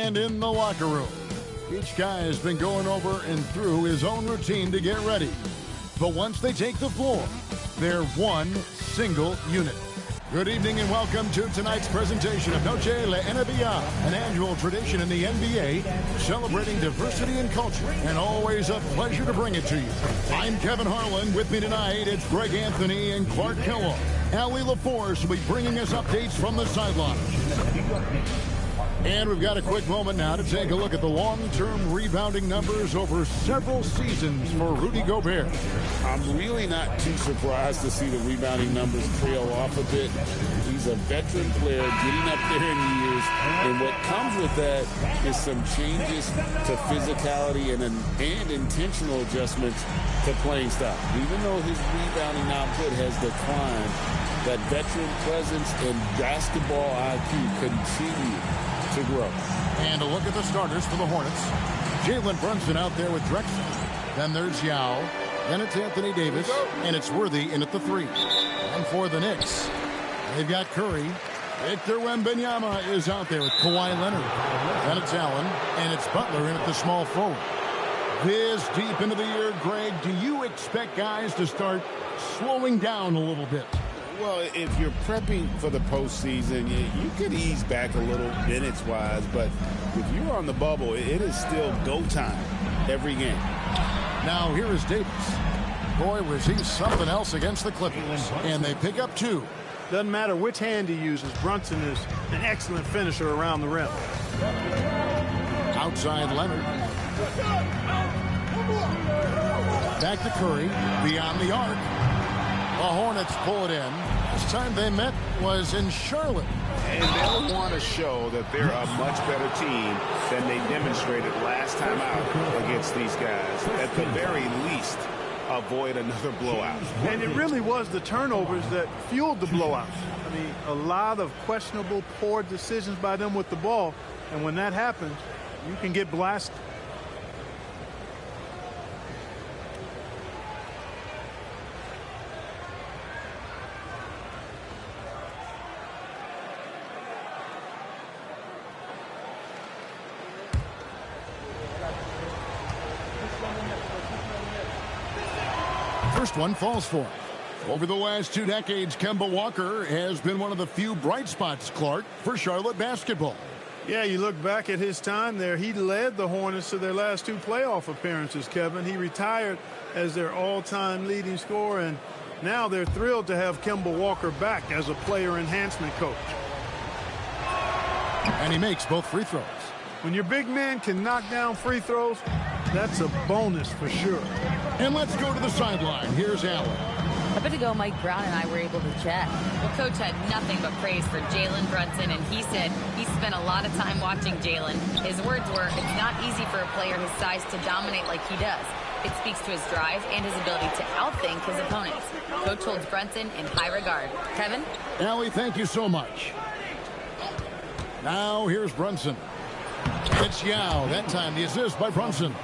And in the locker room, each guy has been going over and through his own routine to get ready. But once they take the floor, they're one single unit. Good evening and welcome to tonight's presentation of Noche La NBA, an annual tradition in the NBA celebrating diversity and culture, and always a pleasure to bring it to you. I'm Kevin Harlan. With me tonight, it's Greg Anthony and Clark Kellogg. Allie LaForce will be bringing us updates from the sideline. And we've got a quick moment now to take a look at the long-term rebounding numbers over several seasons for Rudy Gobert. I'm really not too surprised to see the rebounding numbers trail off a bit. He's a veteran player getting up there in years, and what comes with that is some changes to physicality and intentional adjustments to playing style. Even though his rebounding output has declined, that veteran presence and basketball IQ continue to grow. And a look at the starters for the Hornets. Jalen Brunson out there with Drexler. Then there's Yao. Then it's Anthony Davis. And it's Worthy in at the 3. And for the Knicks, they've got Curry. Victor Wembanyama is out there with Kawhi Leonard. Then it's Allen. And it's Butler in at the small forward. This deep into the year, Greg, do you expect guys to start slowing down a little bit? Well, if you're prepping for the postseason, you could ease back a little minutes-wise, but if you're on the bubble, it is still go time every game. Now, here is Davis. Boy, was he something else against the Clippers, and they pick up 2. Doesn't matter which hand he uses, Brunson is an excellent finisher around the rim. Outside Leonard. Back to Curry, beyond the arc. The Hornets pull it in. Last time they met was in Charlotte. And they'll want to show that they're a much better team than they demonstrated last time out against these guys. At the very least, avoid another blowout. And it really was the turnovers that fueled the blowout. I mean, a lot of questionable, poor decisions by them with the ball. And when that happens, you can get blasted. First one falls for him. Over the last 2 decades, Kemba Walker has been one of the few bright spots, Clark, for Charlotte basketball. Yeah, you look back at his time there, he led the Hornets to their last 2 playoff appearances, Kevin. He retired as their all-time leading scorer, and now they're thrilled to have Kemba Walker back as a player enhancement coach. And he makes both free throws. When your big man can knock down free throws, that's a bonus for sure. And let's go to the sideline. Here's Allen. A bit ago, Mike Brown and I were able to chat. Well, Coach had nothing but praise for Jalen Brunson, and he said he spent a lot of time watching Jalen. His words were, it's not easy for a player his size to dominate like he does. It speaks to his drive and his ability to outthink his opponents. Coach holds Brunson in high regard. Kevin? Allie, thank you so much. Now, here's Brunson. It's Yao. That time, the assist by Brunson.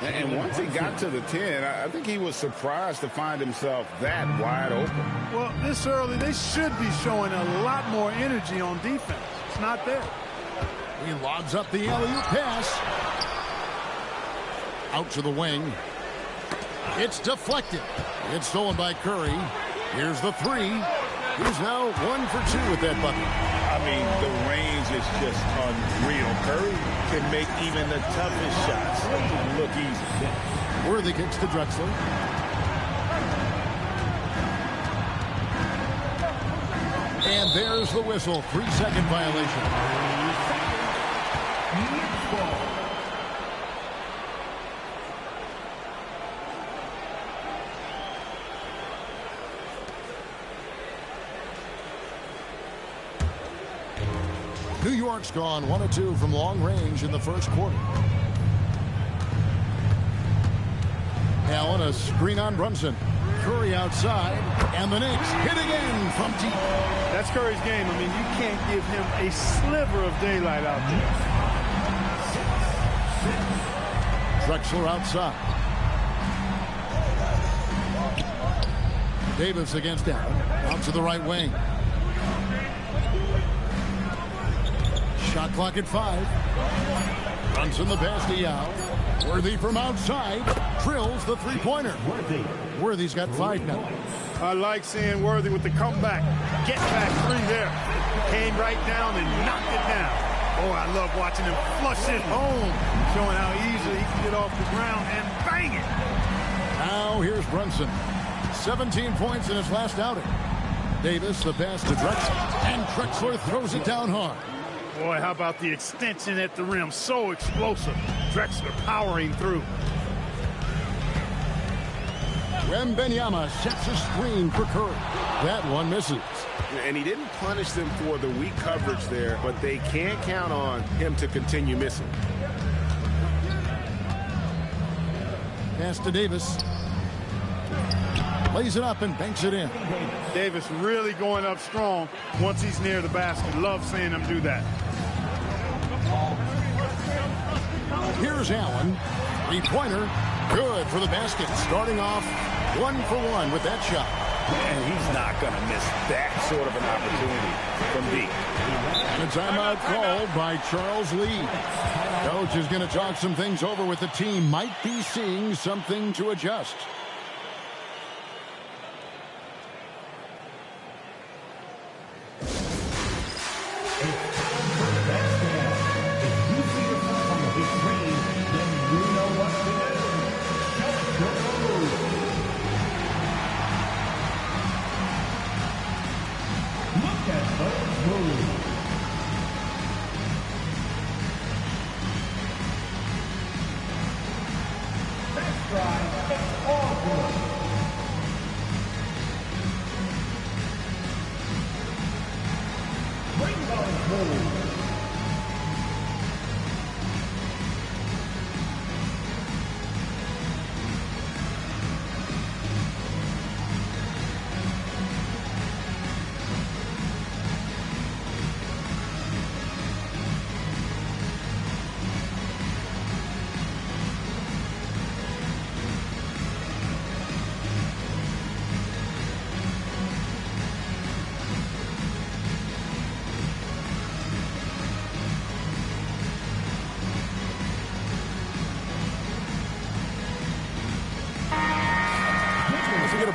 And once he got to the 10, I think he was surprised to find himself that wide open. Well, this early, they should be showing a lot more energy on defense. It's not there. He lobs up the alley-oop pass. Out to the wing. It's deflected. It's stolen by Curry. Here's the 3. He's now 1 for 2 with that bucket. I mean, the range is just unreal. Curry can make even the toughest shots look easy. Worthy kicks to Drexler. And there's the whistle. 3-second violation. New York's gone 1 of 2 from long range in the first quarter. Allen, a screen on Brunson. Curry outside, and the Knicks hit again from deep. That's Curry's game. I mean, you can't give him a sliver of daylight out there. Drexler outside. Davis against Allen. Out to the right wing. Shot Shot clock at 5. Brunson the pass to Yao. Worthy from outside. Drills the three-pointer. Worthy's got 5 now. I like seeing Worthy with the comeback. Get back 3 there. Came right down and knocked it down. Oh, I love watching him flush it home. Showing how easily he can get off the ground and bang it. Now here's Brunson. 17 points in his last outing. Davis the pass to Drexler. And Drexler throws it down hard. Boy, how about the extension at the rim? So explosive. Drexler powering through. Wembanyama sets a screen for Curry. That one misses. And he didn't punish them for the weak coverage there, but they can't count on him to continue missing. Pass to Davis. Lays it up and banks it in. Davis really going up strong once he's near the basket. Love seeing him do that. Here's Allen. Three-pointer. Good for the basket. Starting off 1 for 1 with that shot. And he's not going to miss that sort of an opportunity from deep. And a timeout called by Charles Lee. Coach is going to talk some things over with the team. Might be seeing something to adjust.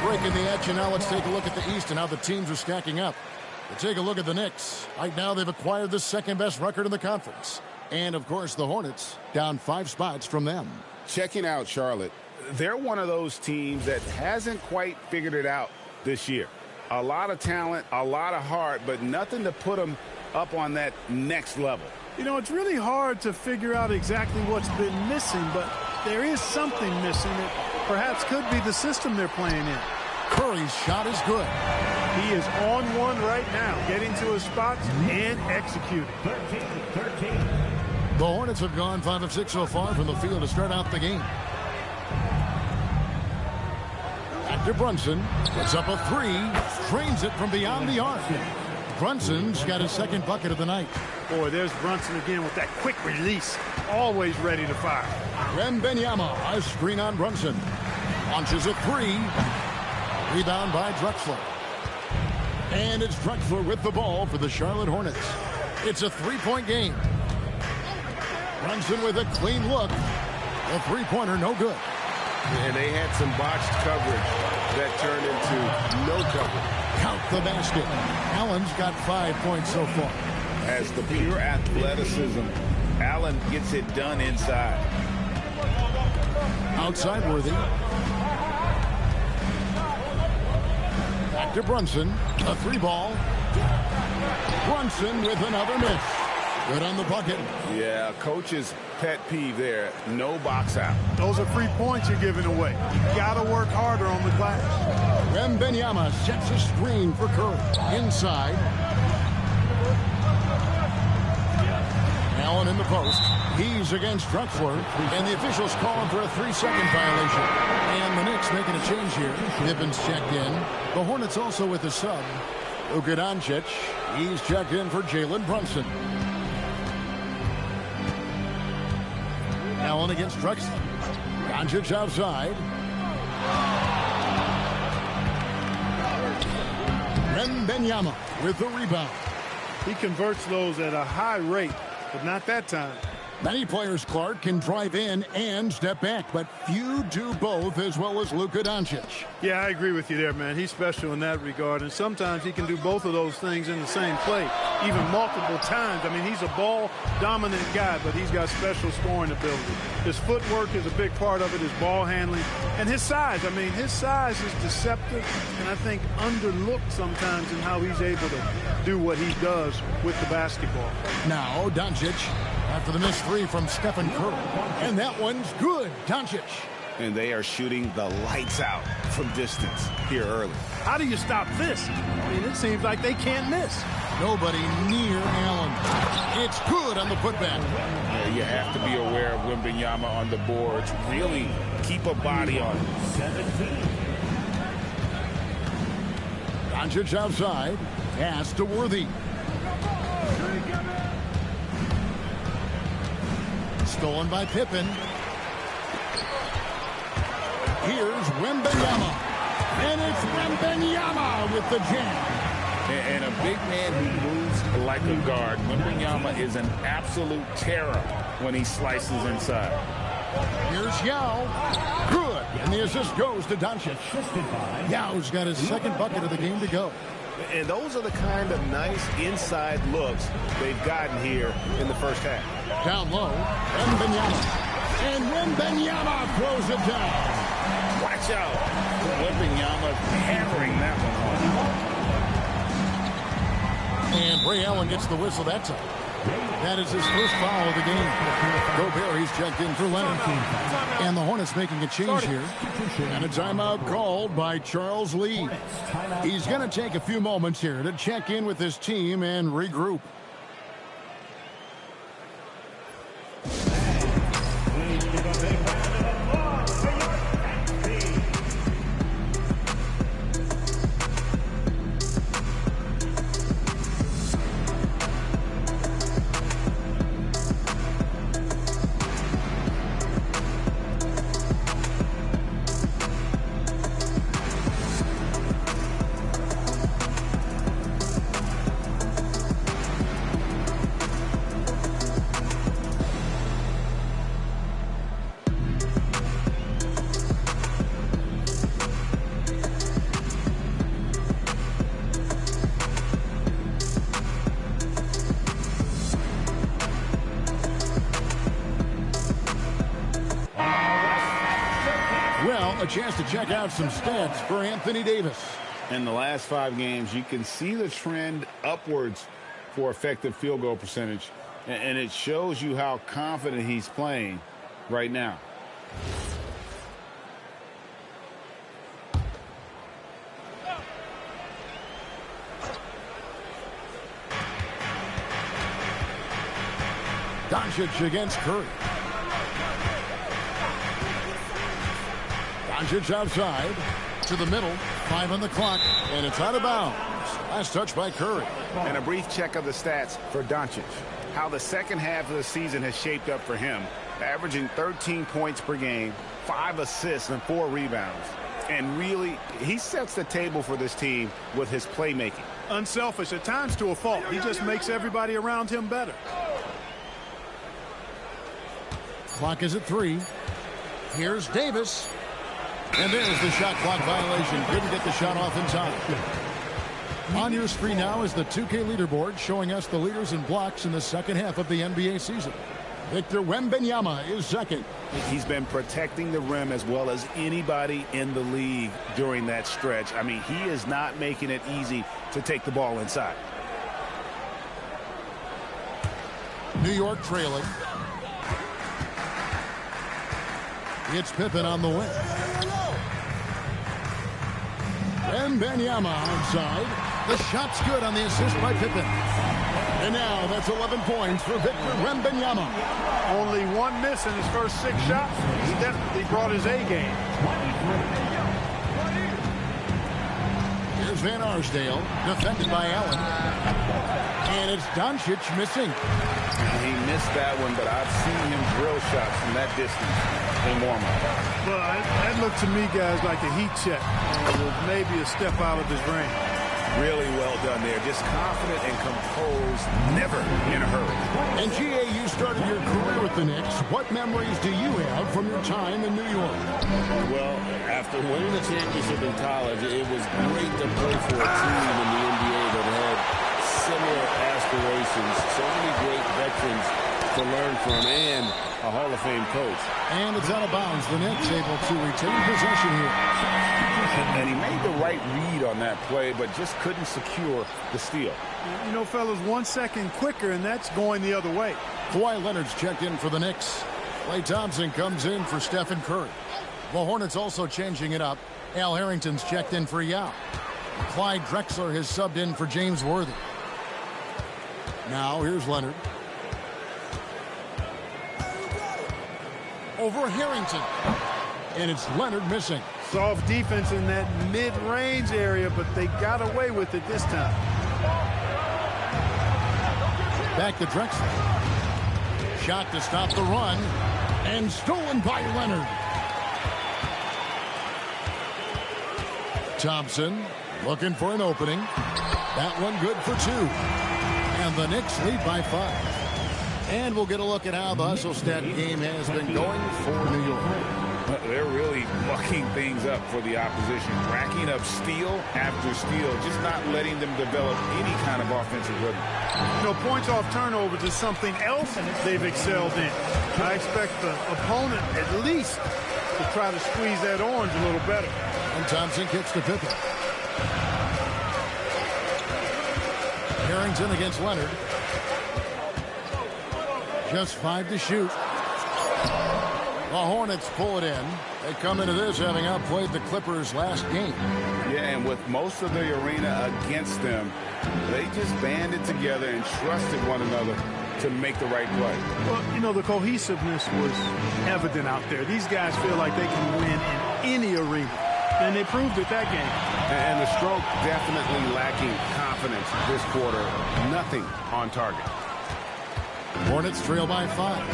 Break in the action. Now let's take a look at the East and how the teams are stacking up. We'll take a look at the Knicks. Right now they've acquired the second best record in the conference. And of course the Hornets down 5 spots from them. Checking out Charlotte, they're one of those teams that hasn't quite figured it out this year. A lot of talent, a lot of heart, but nothing to put them up on that next level. You know, it's really hard to figure out exactly what's been missing, but there is something missing that perhaps could be the system they're playing in. Curry's shot is good. He is on one right now, getting to his spots and executing. The Hornets have gone 5 of 6 so far from the field to start out the game. Back to Brunson. Puts up a 3. Drains it from beyond the arc. Brunson's got his second bucket of the night. Boy, there's Brunson again with that quick release. Always ready to fire. Wembanyama, a screen on Brunson. Launches a 3. Rebound by Drexler. And it's Drexler with the ball for the Charlotte Hornets. It's a 3-point game. Brunson with a clean look. A three-pointer, no good. And they had some botched coverage that turned into no coverage. Count the basket. Allen's got 5 points so far. As the pure athleticism, Allen gets it done inside. Outside Worthy. Back to Brunson. A 3-ball. Brunson with another miss. Good on the bucket. Yeah, coach's pet peeve there. No box out. Those are free points you're giving away. You got to work harder on the glass. Wembanyama sets a screen for Curry. Inside. Allen in the post. He's against Drexler. And the officials calling for a 3-second violation. And the Knicks making a change here. Gibbons checked in. The Hornets also with a sub. Luka Doncic. He's checked in for Jalen Brunson. Allen against Drexler. Doncic outside. Wembanyama with the rebound. He converts those at a high rate. but not that time. Many players, Clark, can drive in and step back, but few do both as well as Luka Doncic. Yeah, I agree with you there, man. He's special in that regard, and sometimes he can do both of those things in the same play, even multiple times. I mean, he's a ball-dominant guy, but he's got special scoring ability. His footwork is a big part of it, his ball handling, and his size. I mean, his size is deceptive, and I think underlooked sometimes in how he's able to do what he does with the basketball. Now, Doncic, after the missed three from Stephen Curry. And that one's good. Doncic. And they are shooting the lights out from distance here early. How do you stop this? I mean, it seems like they can't miss. Nobody near Allen. It's good on the putback. Yeah, you have to be aware of Wembanyama on the boards. Really keep a body on it. Doncic outside. Pass to Worthy. Stolen by Pippen. Here's Wembanyama. And it's Wembanyama with the jam. And a big man who moves like a guard. Wembanyama is an absolute terror when he slices inside. Here's Yao. Good. And the assist goes to Doncic. Yao's got his second bucket of the game to go. And those are the kind of nice inside looks they've gotten here in the first half. Down low, Wembanyama. And Wembanyama throws it down. Watch out. Wembanyama hammering that one home. And Ray Allen gets the whistle that time. That is his first foul of the game. Gobert, he's checked in for Leonard. And the Hornets making a change here. And a timeout called by Charles Lee. He's going to take a few moments here to check in with his team and regroup. A chance to check out some stats for Anthony Davis. In the last 5 games, you can see the trend upwards for effective field goal percentage. And it shows you how confident he's playing right now. Doncic against Curry. Doncic outside to the middle. 5 on the clock, and it's out of bounds. Last touch by Curry. And a brief check of the stats for Doncic. How the second half of the season has shaped up for him. Averaging 13 points per game, 5 assists, and 4 rebounds. And really, he sets the table for this team with his playmaking. Unselfish, at times to a fault. He just makes everybody around him better. Clock is at 3. Here's Davis. And there's the shot clock violation. Couldn't get the shot off in time. On your screen now is the 2K leaderboard showing us the leaders in blocks in the second half of the NBA season. Victor Wembanyama is second. He's been protecting the rim as well as anybody in the league during that stretch. I mean, he is not making it easy to take the ball inside. New York trailing. It's Pippen on the wing. Wembanyama outside. The shot's good on the assist by Pippen. And now that's 11 points for Victor Wembanyama. Only 1 miss in his first 6 shots. He definitely brought his A game. Here's Van Arsdale, defended by Allen. And it's Doncic missing. He missed that one, but I've seen him drill shots from that distance in warm-up. Well, that looked to me, guys, like a heat check. Maybe a step out of his range. Really well done there. Just confident and composed players never in a hurry. And GA, you started your career with the Knicks. What memories do you have from your time in New York? Well, after winning the championship in college, it was great to play for a team in the NBA that had similar aspirations. So many great veterans to learn from, and a Hall of Fame coach. And it's out of bounds. The Knicks able to retain possession here. And he made the right read on that play, but just couldn't secure the steal. You know, fellas, 1 second quicker, and that's going the other way. Kawhi Leonard's checked in for the Knicks. Klay Thompson comes in for Stephen Curry. The Hornets also changing it up. Al Harrington's checked in for Yao. Clyde Drexler has subbed in for James Worthy. Now here's Leonard. Over Harrington. And it's Leonard missing. Soft defense in that mid-range area, but they got away with it this time. Back to Drexler. Shot to stop the run. And stolen by Leonard. Thompson looking for an opening. That one good for 2. And the Knicks lead by 5. And we'll get a look at how the hustle stat game has been going for New York. They're really mucking things up for the opposition, racking up steal after steal, just not letting them develop any kind of offensive rhythm. You know, points off turnovers is something else they've excelled in. I expect the opponent at least to try to squeeze that orange a little better. And Thompson kicks to Pippen. Harrington against Leonard. Just 5 to shoot. The Hornets pull it in. They come into this having outplayed the Clippers last game. Yeah, and with most of the arena against them, they just banded together and trusted one another to make the right play. Well, you know, the cohesiveness was evident out there. These guys feel like they can win in any arena, and they proved it that game. And the stroke definitely lacking confidence this quarter. Nothing on target. Hornets trail by 5.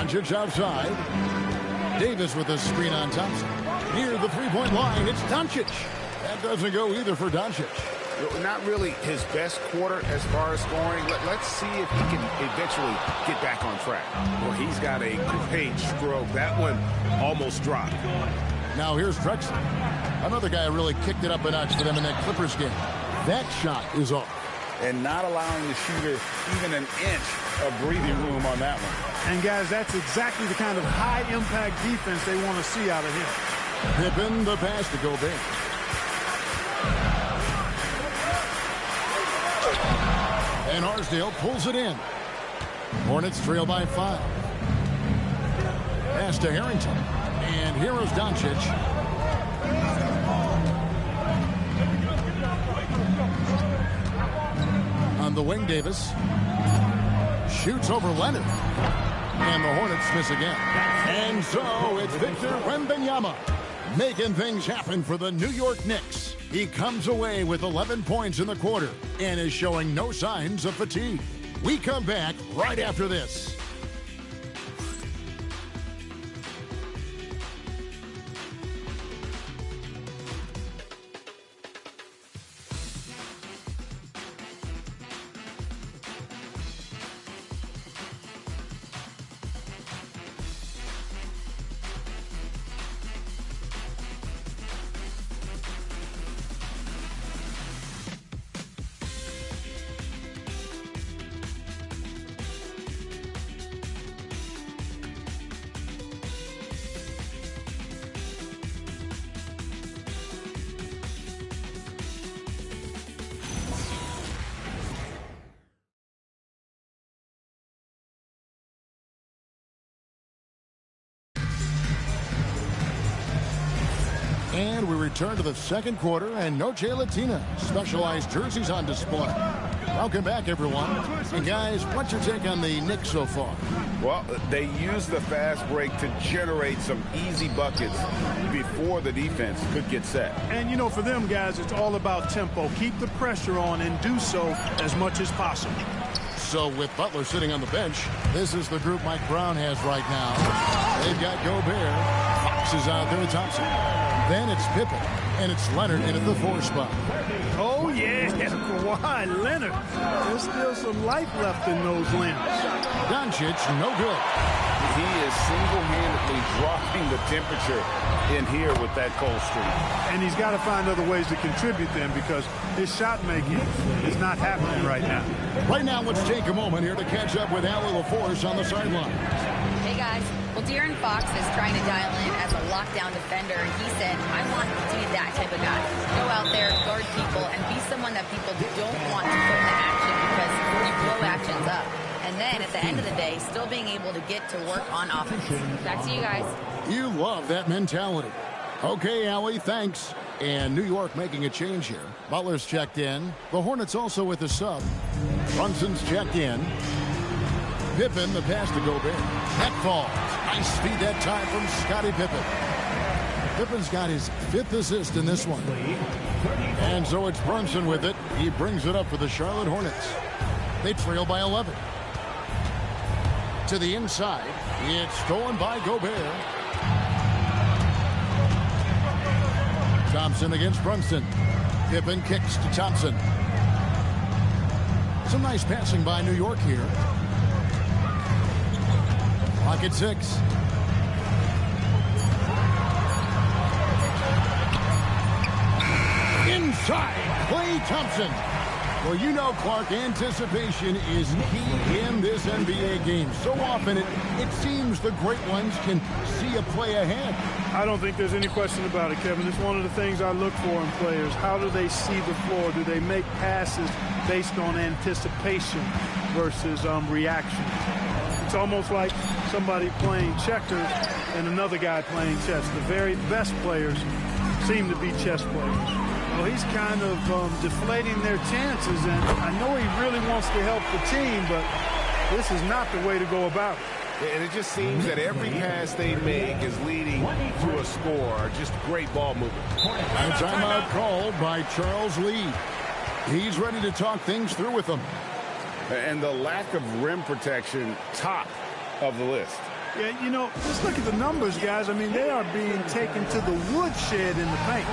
Doncic outside. Davis with a screen on Thompson. Near the three-point line, it's Doncic. That doesn't go either for Doncic. Not really his best quarter as far as scoring. Let's see if he can eventually get back on track. Well, he's got a great stroke. That one almost dropped. Now here's Drexler. Another guy who really kicked it up a notch for them in that Clippers game. That shot is off. And not allowing the shooter even an inch of breathing room on that one. And, guys, that's exactly the kind of high-impact defense they want to see out of him. Pippen, the pass to Gobert. And Arsdale pulls it in. Hornets trail by 5. Pass to Harrington. And here is Doncic. On the wing, Davis. Shoots over Leonard. And the Hornets miss again. And so it's Victor Wembanyama making things happen for the New York Knicks. He comes away with 11 points in the quarter and is showing no signs of fatigue. We come back right after this. And we return to the second quarter, and no Jay Latina. Specialized jerseys on display. Welcome back, everyone. And guys, what's your take on the Knicks so far? Well, they used the fast break to generate some easy buckets before the defense could get set. And, you know, for them, guys, it's all about tempo. Keep the pressure on and do so as much as possible. So with Butler sitting on the bench, this is the group Mike Brown has right now. They've got Gobert. Fox is out there with Thompson. Then it's Pippen, and it's Leonard in at the 4 spot. Oh, Kawhi Leonard. There's still some life left in those limbs. Doncic, no good. He is single-handedly dropping the temperature in here with that cold streak. And he's got to find other ways to contribute then, because his shot making is not happening right now. Right now, let's take a moment here to catch up with Allie LaForce on the sideline. Hey, guys. Well, De'Aaron Fox is trying to dial in as a lockdown defender, and he said, I want to be that type of guy. Go out there, guard people, and be someone that people don't want to put into action because you blow actions up. And then at the end of the day, still being able to get to work on offense. Back to you guys. You love that mentality. Okay, Allie, thanks. And New York making a change here. Butler's checked in. The Hornets also with a sub. Brunson's checked in. Pippen, the pass to Gobert. That falls. Nice feed that time from Scottie Pippen. Pippen's got his 5th assist in this one. And so it's Brunson with it. He brings it up for the Charlotte Hornets. They trail by 11. To the inside. It's stolen by Gobert. Thompson against Brunson. Pippen kicks to Thompson. Some nice passing by New York here. Clock at 6. Inside, Klay Thompson. Well, you know, Clark, anticipation is key in this NBA game. So often it seems the great ones can see a play ahead. I don't think there's any question about it, Kevin. It's one of the things I look for in players. How do they see the floor? Do they make passes based on anticipation versus reaction? It's almost like somebody playing checkers and another guy playing chess. The very best players seem to be chess players. Well, he's kind of deflating their chances, and I know he really wants to help the team, but this is not the way to go about it. And it just seems that every pass they make is leading to a score. Just great ball movement. And timeout called by Charles Lee. He's ready to talk things through with them. And the lack of rim protection, top of the list. Yeah, you know, just look at the numbers, guys. I mean, they are being taken to the woodshed in the paint.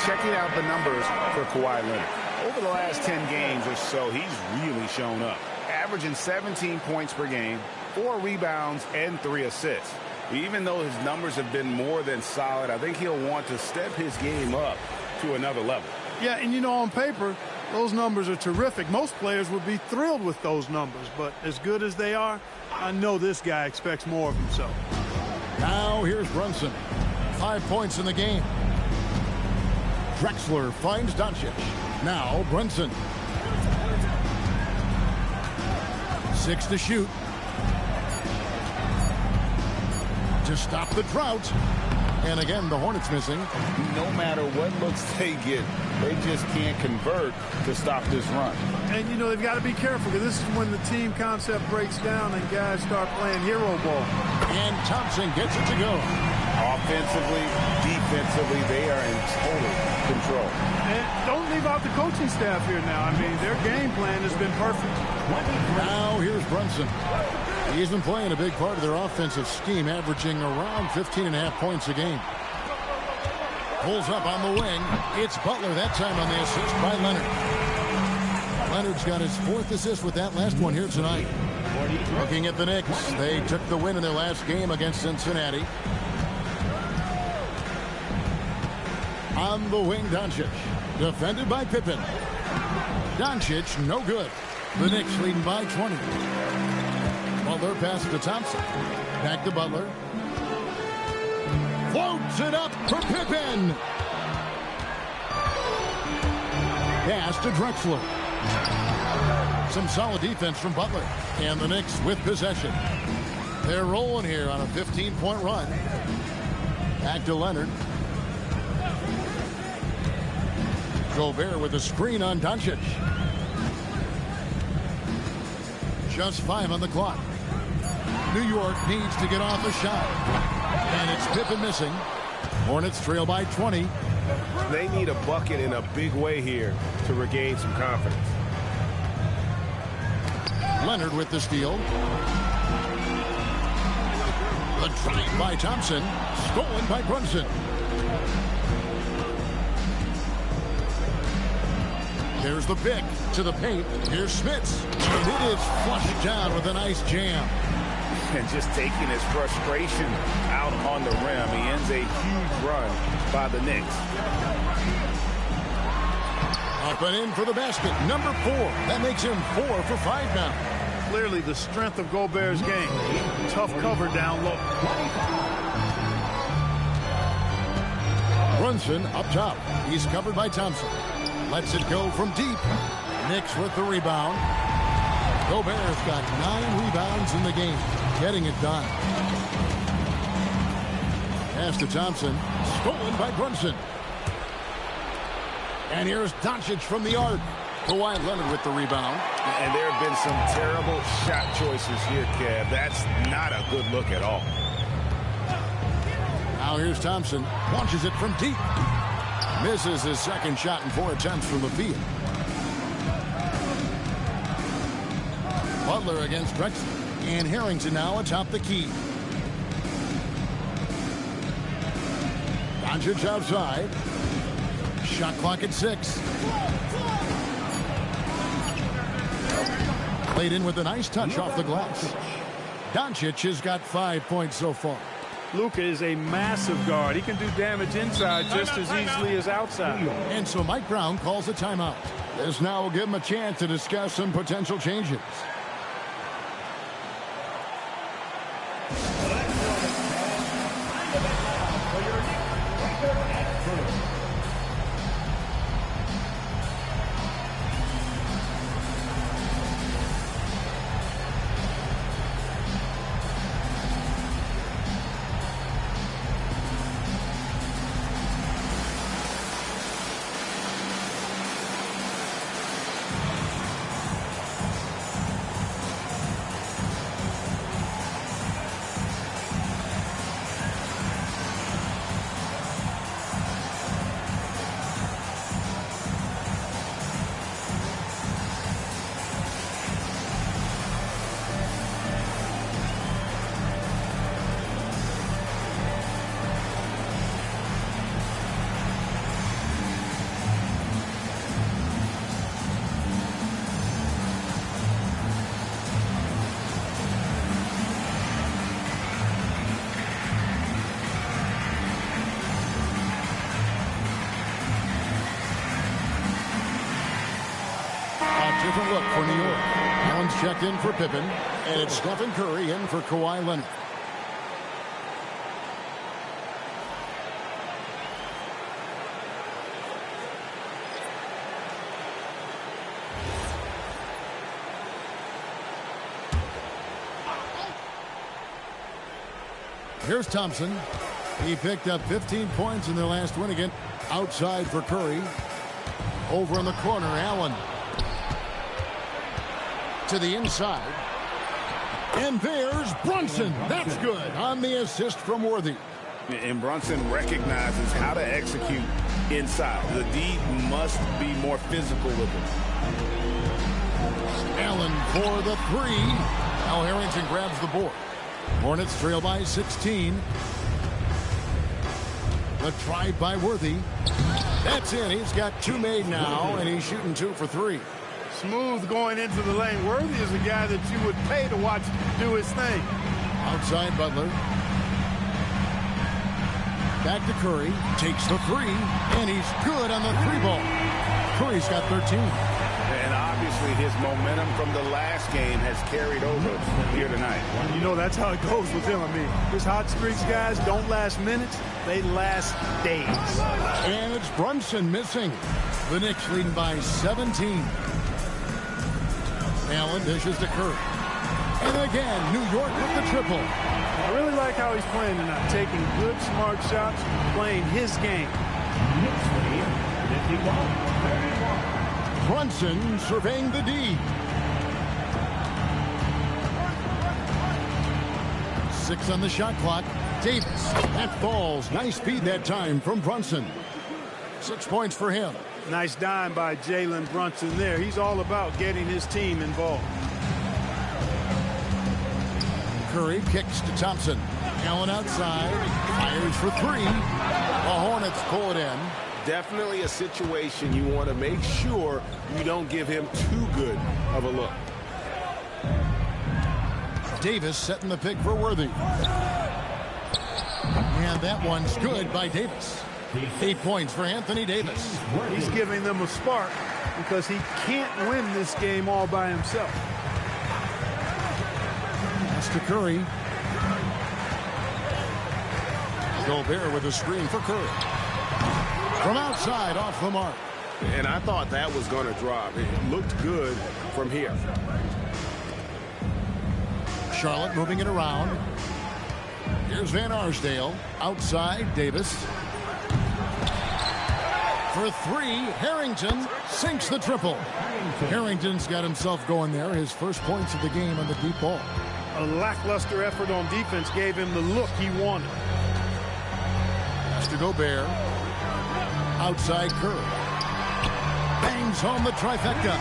Checking out the numbers for Kawhi Leonard. Over the last 10 games or so, he's really shown up. Averaging 17 points per game, 4 rebounds, and 3 assists. Even though his numbers have been more than solid, I think he'll want to step his game up to another level. Yeah, and you know, on paper, those numbers are terrific. Most players would be thrilled with those numbers, but as good as they are, I know this guy expects more of himself. Now here's Brunson. 5 points in the game. Drexler finds Doncic. Now Brunson. 6 to shoot. To stop the drought. And again, the Hornets missing. No matter what looks they get, they just can't convert to stop this run. And, you know, they've got to be careful, because this is when the team concept breaks down and guys start playing hero ball. And Thompson gets it to go. Offensively, defensively, they are in total control. And don't leave out the coaching staff here now. I mean, their game plan has been perfect. Now here's Brunson. He's been playing a big part of their offensive scheme, averaging around 15.5 points a game. Pulls up on the wing. It's Butler that time on the assist by Leonard. Leonard's got his 4th assist with that last one here tonight. Looking at the Knicks, they took the win in their last game against Cincinnati. On the wing, Doncic. Defended by Pippen. Doncic, no good. The Knicks leading by 20. Butler passes to Thompson. Back to Butler. Floats it up for Pippen. Pass to Drexler. Some solid defense from Butler. And the Knicks with possession. They're rolling here on a 15-point run. Back to Leonard. Gobert with a screen on Doncic. Just 5 on the clock. New York needs to get off a shot. And it's Pippen missing. Hornets trail by 20. They need a bucket in a big way here to regain some confidence. Leonard with the steal. The drive by Thompson. Stolen by Brunson. There's the pick to the paint. Here's Smits. And it is flushed down with a nice jam. And just taking his frustration out on the rim. He ends a huge run by the Knicks. Up and in for the basket. Number 4. That makes him 4 for 5 now. Clearly the strength of Gobert's game. Tough cover down low. Brunson up top. He's covered by Thompson. Lets it go from deep. Knicks with the rebound. Gobert's got 9 rebounds in the game. Getting it done. Pass to Thompson. Stolen by Brunson. And here's Doncic from the arc. Kawhi Leonard with the rebound. And there have been some terrible shot choices here, Kev. That's not a good look at all. Now here's Thompson. Launches it from deep. Misses his second shot in 4 attempts from the field. Butler against Drexler. And Harrington now atop the key. Doncic outside. Shot clock at 6. Played in with a nice touch off the glass. Doncic has got 5 points so far. Luka is a massive guard. He can do damage inside just as easily as outside. And so Mike Brown calls a timeout. This now will give him a chance to discuss some potential changes. Different look for New York. Allen's checked in for Pippen, and it's Stephen Curry in for Kawhi Leonard. Here's Thompson. He picked up 15 points in their last win again. Outside for Curry. Over in the corner, Allen. To the inside. And there's Brunson. That's good on the assist from Worthy. And Brunson recognizes how to execute inside. The D must be more physical with it. Allen for the 3. Al Harrington grabs the board. Hornets trail by 16. The drive by Worthy. That's in. He's got 2 made now, and he's shooting 2 for 3. Smooth going into the lane. Worthy is a guy that you would pay to watch do his thing. Outside Butler. back to Curry. Takes the three, and he's good on the three ball. Curry's got 13. And obviously his momentum from the last game has carried over here tonight. You know, that's how it goes with him. I mean, his hot streaks, guys, don't last minutes. They last days. And it's Brunson missing. The Knicks leading by 17. Allen dishes to Curry. And again, New York with the triple. I really like how he's playing tonight. Taking good, smart shots, playing his game. Brunson surveying the D. 6 on the shot clock. Davis. That falls. Nice speed that time from Brunson. 6 points for him. Nice dime by Jalen Brunson there. He's all about getting his team involved. Curry kicks to Thompson. Allen outside. Fires for three. The Hornets pull it in. Definitely a situation you want to make sure you don't give him too good of a look. Davis setting the pick for Worthy. And that one's good by Davis. 8 points for Anthony Davis. He's giving them a spark because he can't win this game all by himself. That's to Curry. Gobert with a screen for Curry. From outside, off the mark. And I thought that was going to drop. It looked good from here. Charlotte moving it around. Here's Van Arsdale. Outside, Davis. For three, Harrington sinks the triple. Harrington's got himself going there. His first points of the game on the deep ball. A lackluster effort on defense gave him the look he wanted. That's to Gobert. Outside Curry. Bangs home the trifecta.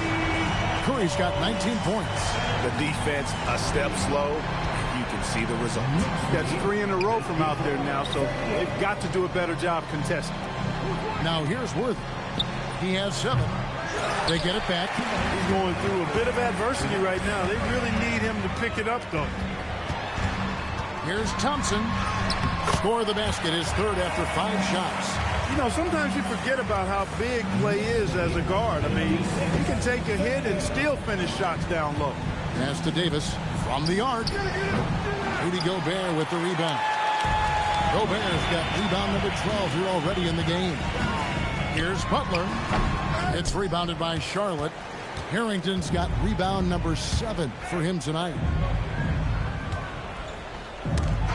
Curry's got 19 points. The defense a step slow. You can see the result. That's 3 in a row from out there now, so they've got to do a better job contesting. Now here's Worthy. He has 7. They get it back. He's going through a bit of adversity right now. They really need him to pick it up, though. Here's Thompson. Score the basket, his third after 5 shots. You know, sometimes you forget about how big Clay is as a guard. I mean, he can take a hit and still finish shots down low. Pass to Davis from the arc. Rudy Gobert with the rebound. Gobert's got rebound number 12 here already in the game. Here's Butler. It's rebounded by Charlotte. Harrington's got rebound number 7 for him tonight.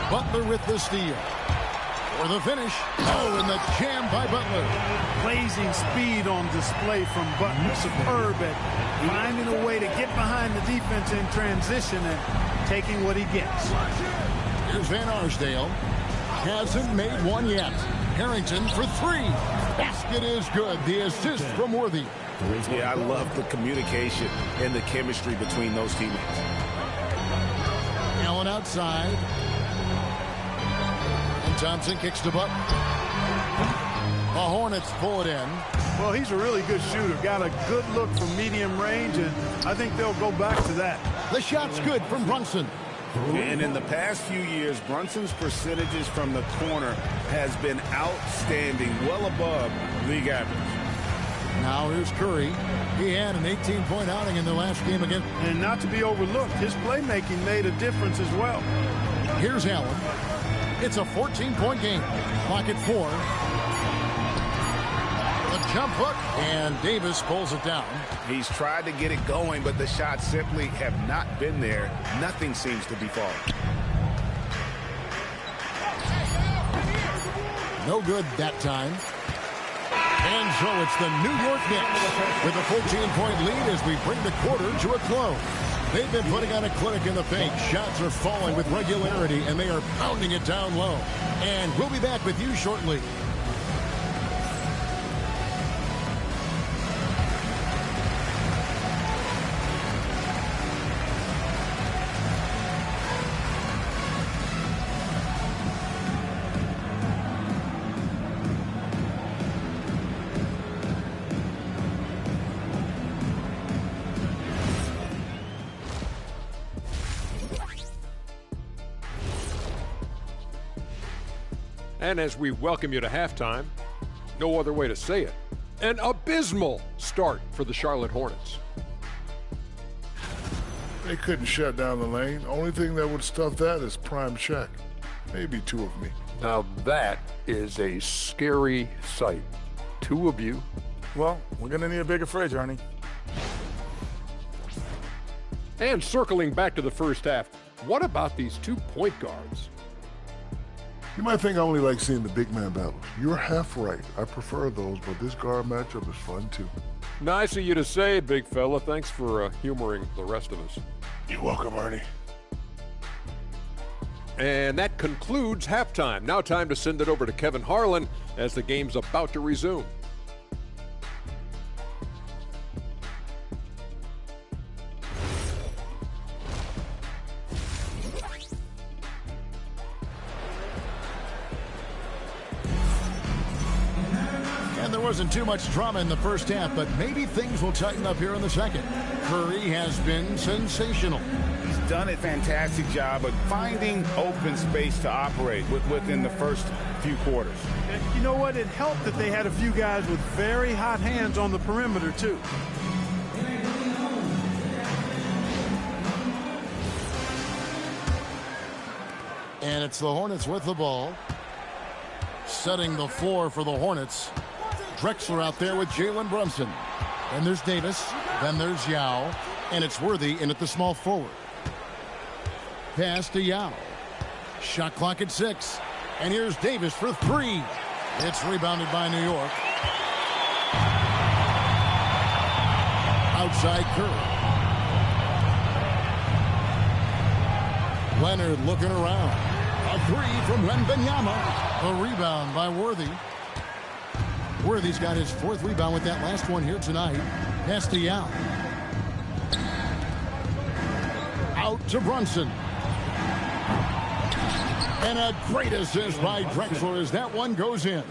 Butler with the steal. For the finish. Oh, and the jam by Butler. Blazing speed on display from Butler. Superb at finding a way to get behind the defense in transition and taking what he gets. Here's Van Arsdale. Hasn't made one yet. Harrington for 3. Basket is good. The assist from Worthy. Yeah, I love the communication and the chemistry between those teammates. Allen outside. And Thompson kicks to Butler. The Hornets pull it in. Well, he's a really good shooter. Got a good look from medium range, and I think they'll go back to that. The shot's good from Brunson. And in the past few years, Brunson's percentages from the corner has been outstanding, well above league average. Now here's Curry. He had an 18-point outing in the last game again. And not to be overlooked, his playmaking made a difference as well. Here's Allen. It's a 14-point game. Clock at 4. The jump hook, and Davis pulls it down. He's tried to get it going, but the shots simply have not been there. Nothing seems to be falling. No good that time. And so it's the New York Knicks with a 14-point lead as we bring the quarter to a close. They've been putting on a clinic in the paint. Shots are falling with regularity, and they are pounding it down low. And we'll be back with you shortly. And as we welcome you to halftime, no other way to say it, an abysmal start for the Charlotte Hornets. They couldn't shut down the lane. Only thing that would stuff that is prime check. Maybe two of me. Now that is a scary sight. Two of you. Well, we're going to need a bigger fridge, Ernie. And circling back to the first half, what about these 2 point guards? You might think I only like seeing the big man battles. You're half right. I prefer those, but this guard matchup is fun too. Nice of you to say, big fella. Thanks for humoring the rest of us. You're welcome, Ernie. And that concludes halftime. Now time to send it over to Kevin Harlan as the game's about to resume. And there wasn't too much drama in the first half, but maybe things will tighten up here in the second. Curry has been sensational. He's done a fantastic job of finding open space to operate within the first few quarters. And you know what? It helped that they had a few guys with very hot hands on the perimeter, too. And it's the Hornets with the ball. Setting the floor for the Hornets. Drexler out there with Jalen Brunson. Then there's Davis. Then there's Yao. And it's Worthy in at the small forward. Pass to Yao. Shot clock at 6. And here's Davis for 3. It's rebounded by New York. Outside Curry. Leonard looking around. A 3 from Wembanyama. A rebound by Worthy. Worthy's got his 4th rebound with that last one here tonight. Pass to Yao. Out to Brunson. And a great assist by Drexler as that one goes in.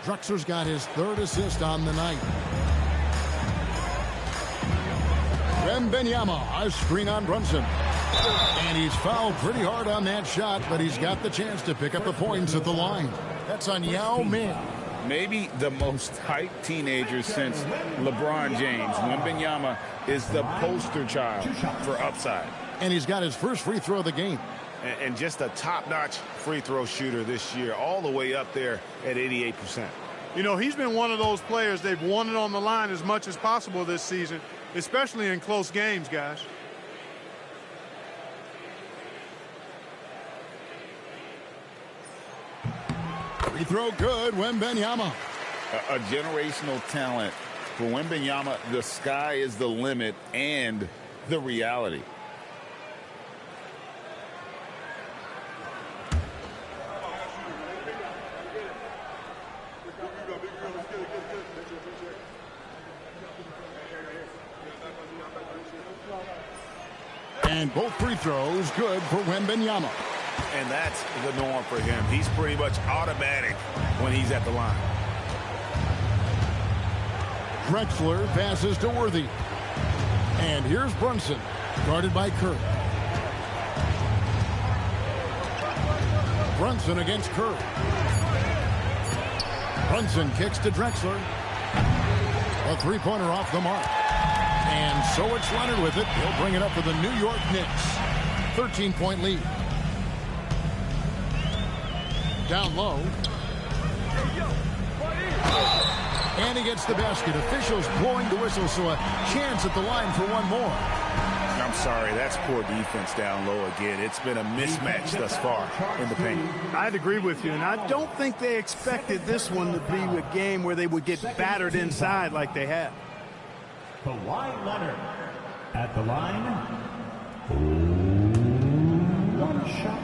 Drexler's got his 3rd assist on the night. Wembanyama, a screen on Brunson. And he's fouled pretty hard on that shot, but he's got the chance to pick up the points at the line. That's on Yao Ming. Maybe the most hyped teenager since LeBron James. Wembanyama is the poster child for upside. And he's got his first free throw of the game. And just a top-notch free throw shooter this year, all the way up there at 88%. You know, he's been one of those players they've wanted on the line as much as possible this season, especially in close games, guys. Free throw good, Wembanyama. A generational talent. For Wembanyama, the sky is the limit and the reality. And both free throws good for Wembanyama. And that's the norm for him. He's pretty much automatic when he's at the line. Drexler passes to Worthy. And here's Brunson, guarded by Curry. Brunson against Curry. Brunson kicks to Drexler. A three-pointer off the mark. And so it's Leonard with it. He'll bring it up for the New York Knicks. 13-point lead. Down low. And he gets the basket. Officials blowing the whistle, so a chance at the line for one more. I'm sorry, that's poor defense down low again. It's been a mismatch thus far in the paint. I'd agree with you, and I don't think they expected this one to be a game where they would get battered inside like they have. Kawhi Leonard at the line. One shot.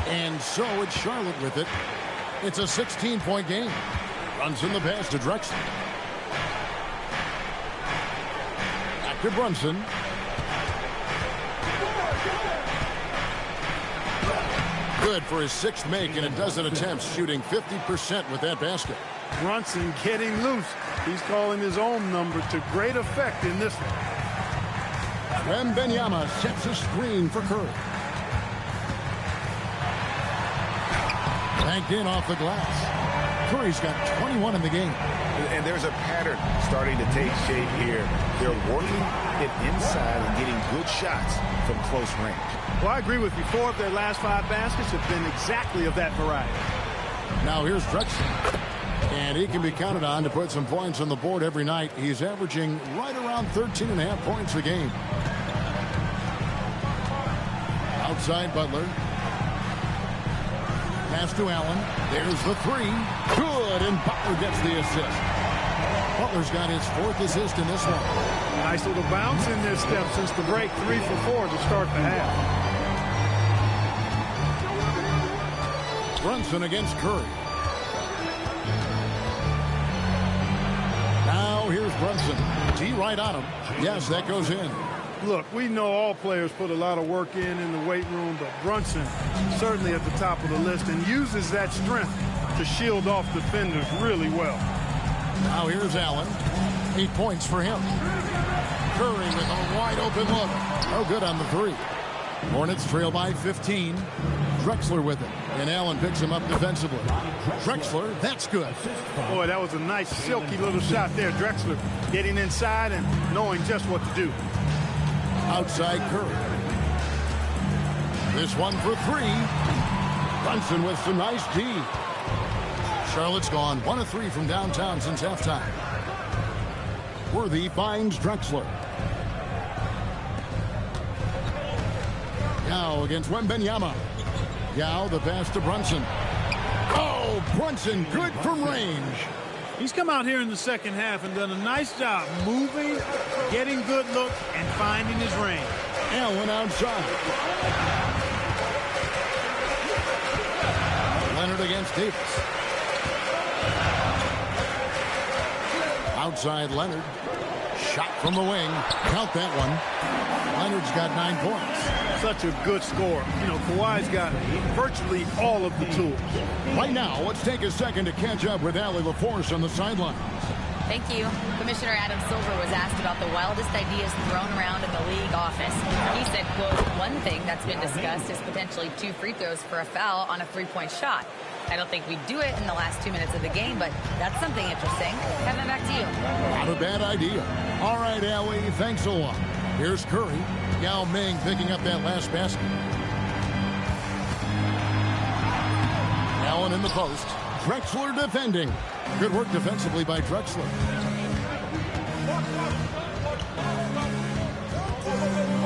And so it's Charlotte with it. It's a 16-point game. Runs in the pass to Drexler. Back to Brunson. Good for his 6th make and a dozen attempts, shooting 50% with that basket. Brunson getting loose. He's calling his own number to great effect in this one. Wembanyama sets a screen for Curry. Banked in off the glass. Curry's got 21 in the game. And there's a pattern starting to take shape here. They're working it inside and getting good shots from close range. Well, I agree with you. 4 of their last 5 baskets have been exactly of that variety. Now here's Drexler. And he can be counted on to put some points on the board every night. He's averaging right around 13.5 points a game. Outside Butler. Pass to Allen. There's the 3. Good, and Butler gets the assist. Butler's got his 4th assist in this one. Nice little bounce in this step since the break. 3 for 4 to start the half. Brunson against Curry. Now here's Brunson. D right on him. Yes, that goes in. Look, we know all players put a lot of work in the weight room, but Brunson certainly at the top of the list and uses that strength to shield off defenders really well. Now here's Allen. 8 points for him. Curry with a wide open look. Oh, good on the 3. Hornets trail by 15. Drexler with it. And Allen picks him up defensively. Drexler, that's good. Boy, that was a nice silky little shot there. Drexler getting inside and knowing just what to do. Outside Curry. This one for 3. Brunson with some nice D. Charlotte's gone 1 of 3 from downtown since halftime. Worthy finds Drexler. Yao against Wembanyama. Yao the pass to Brunson. Oh, Brunson good from range. He's come out here in the second half and done a nice job moving, getting good looks, and finding his range. Allen outside. Leonard against Davis. Outside Leonard. Shot from the wing. Count that one. Leonard's got 9 points. Such a good score. You know, Kawhi's got virtually all of the tools. Right now, let's take a second to catch up with Allie LaForce on the sideline. Thank you. Commissioner Adam Silver was asked about the wildest ideas thrown around in the league office. He said, quote, one thing that's been discussed is potentially 2 free throws for a foul on a 3-point shot. I don't think we'd do it in the last 2 minutes of the game, but that's something interesting. Kevin, back to you. Not a bad idea. All right, Allie, thanks a lot. Here's Curry. Yao Ming picking up that last basket. Allen in the post. Drexler defending. Good work defensively by Drexler.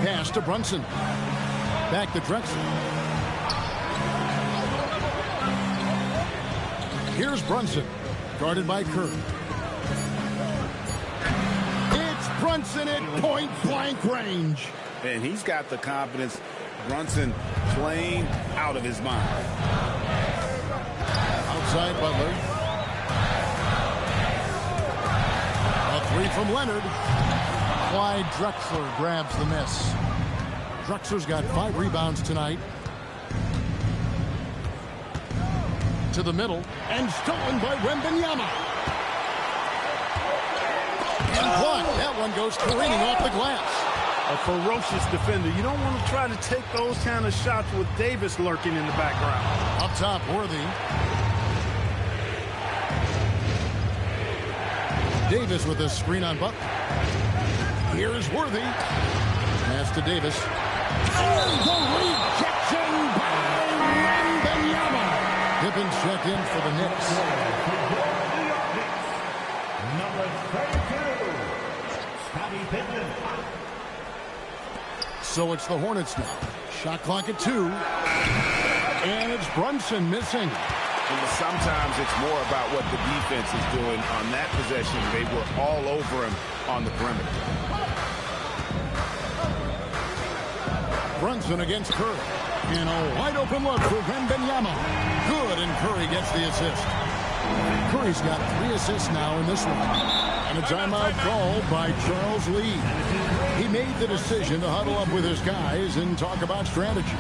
Pass to Brunson. Back to Drexler. Here's Brunson. Guarded by Curry. It's Brunson at point-blank range. And he's got the confidence. Brunson playing out of his mind. Outside Butler. A 3 from Leonard. Clyde Drexler grabs the miss. Drexler's got 5 rebounds tonight. To the middle. And stolen by Wembanyama. And blocked. That one goes careening off the glass. A ferocious defender. You don't want to try to take those kind of shots with Davis lurking in the background. Up top, Worthy. Davis with a screen on Butler. Here's Worthy. Pass to Davis. And the rejection by Wembanyama. Pippen checked in for the Knicks. Number 32, Scottie Pippen. So it's the Hornets now. Shot clock at 2. And it's Brunson missing. And sometimes it's more about what the defense is doing. On that possession, they were all over him on the perimeter. Brunson against Curry. And a wide open look for Wembanyama. Good, and Curry gets the assist. Curry's got 3 assists now in this one. And a timeout called by Charles Lee. He made the decision to huddle up with his guys and talk about strategy.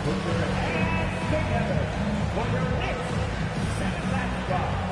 Put your hands together for your Knicks San Francisco. Let's go!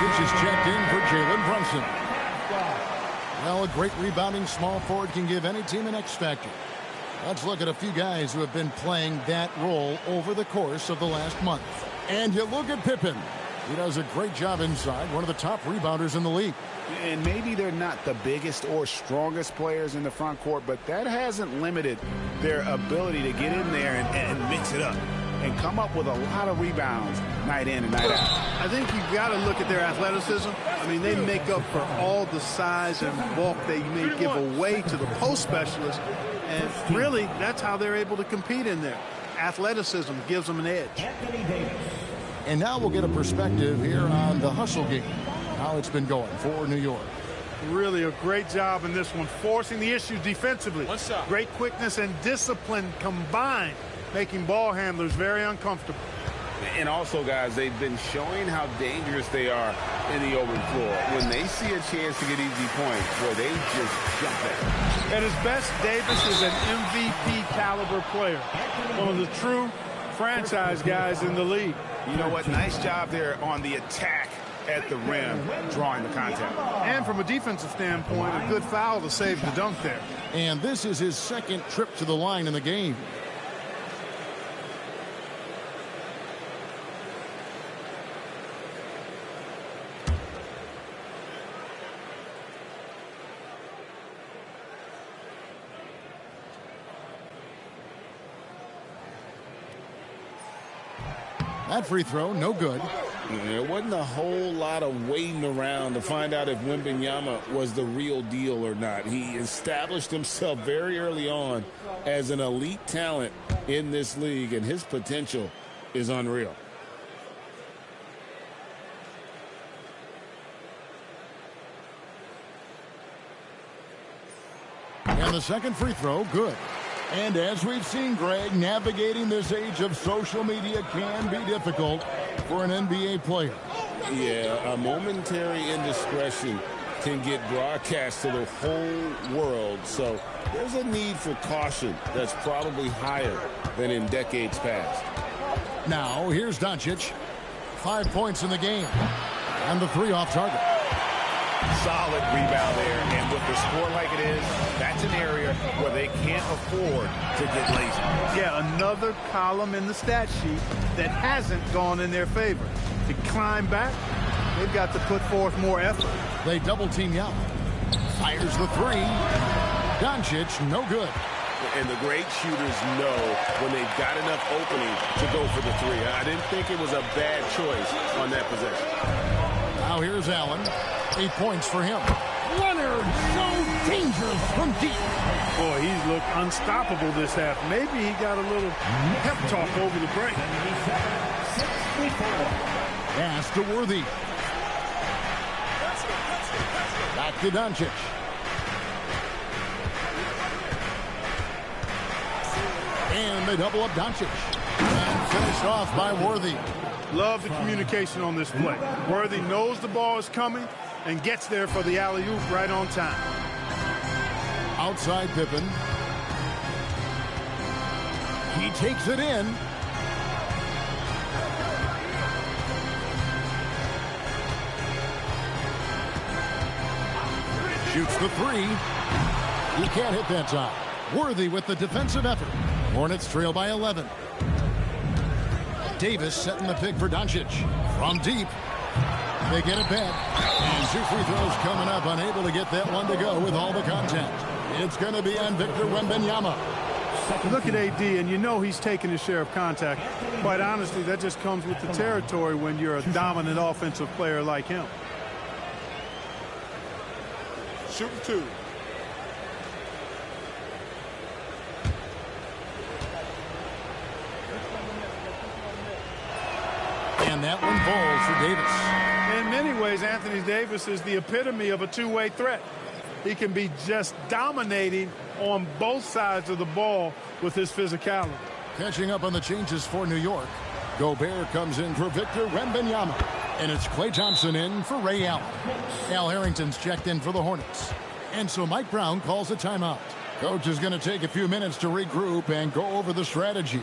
Is checked in for Jalen Brunson. Well, a great rebounding small forward can give any team an X factor. Let's look at a few guys who have been playing that role over the course of the last month. And you look at Pippen. He does a great job inside, one of the top rebounders in the league. And maybe they're not the biggest or strongest players in the front court, but that hasn't limited their ability to get in there and mix it up and come up with a lot of rebounds night in and night out. I think you've got to look at their athleticism. I mean, they make up for all the size and bulk they may give away to the post specialists. And really, that's how they're able to compete in there. Athleticism gives them an edge. And now we'll get a perspective here on the hustle game, how it's been going for New York. Really a great job in this one, forcing the issues defensively. Great quickness and discipline combined, making ball handlers very uncomfortable. And also, guys, they've been showing how dangerous they are in the open floor. When they see a chance to get easy points, where they just jump at it. At his best, Davis is an MVP caliber player. One of the true franchise guys in the league. You know what? Nice job there on the attack at the rim, drawing the contact. And from a defensive standpoint, a good foul to save the dunk there. And this is his second trip to the line in the game. That free throw, no good. There wasn't a whole lot of waiting around to find out if Wembanyama was the real deal or not. He established himself very early on as an elite talent in this league, and his potential is unreal. And the second free throw, good. And as we've seen, Greg, navigating this age of social media can be difficult for an NBA player. Yeah, a momentary indiscretion can get broadcast to the whole world. So there's a need for caution that's probably higher than in decades past. Now, here's Doncic. 5 points in the game. And the three off target. Solid rebound there, and with the score like it is, that's an area where they can't afford to get lazy. Yeah, another column in the stat sheet that hasn't gone in their favor. To climb back, they've got to put forth more effort. They double team Young. Fires the three. Doncic, no good. And the great shooters know when they've got enough opening to go for the three. I didn't think it was a bad choice on that possession. Now here's Allen. 8 points for him. Leonard, so dangerous from deep. Boy, he's looked unstoppable this half. Maybe he got a little pep talk over the break. Pass to Worthy. Back to Doncic. And they double up Doncic. And finished off by Worthy. Love the communication on this play. Worthy knows the ball is coming and gets there for the alley-oop right on time. Outside Pippen. He takes it in. Shoots the three. He can't hit that time. Worthy with the defensive effort. Hornets trail by 11. Davis setting the pick for Doncic. From deep. They get it back. And 2 free throws coming up. Unable to get that one to go with all the contact. It's going to be on Victor Wembanyama. Look at AD, and you know he's taking his share of contact. Quite honestly, that just comes with the territory when you're a dominant offensive player like him. Shooting 2. And that one falls for Davis. In many ways, Anthony Davis is the epitome of a two-way threat. He can be just dominating on both sides of the ball with his physicality. Catching up on the changes for New York. Gobert comes in for Victor Wembanyama. And it's Klay Thompson in for Ray Allen. Al Harrington's checked in for the Hornets. And so Mike Brown calls a timeout. Coach is going to take a few minutes to regroup and go over the strategy.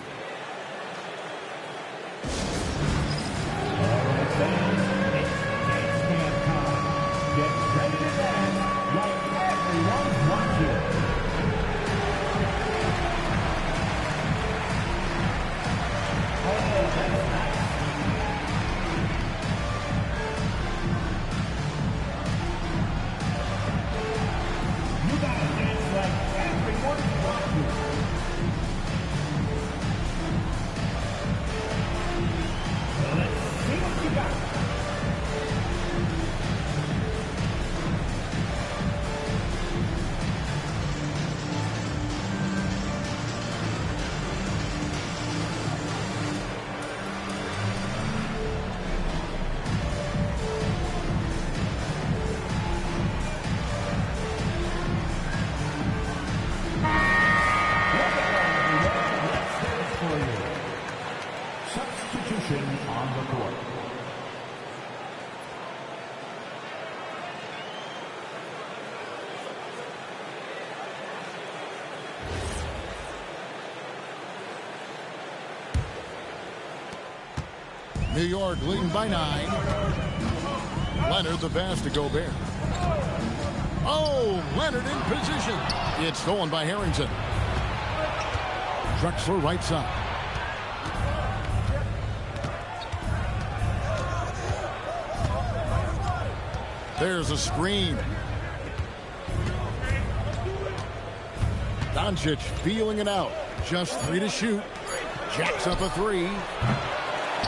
New York leading by 9. Leonard the pass to Gobert. Oh, Leonard in position. It's stolen by Harrington. Drexler right side. There's a screen. Doncic feeling it out. Just 3 to shoot. Jacks up a 3.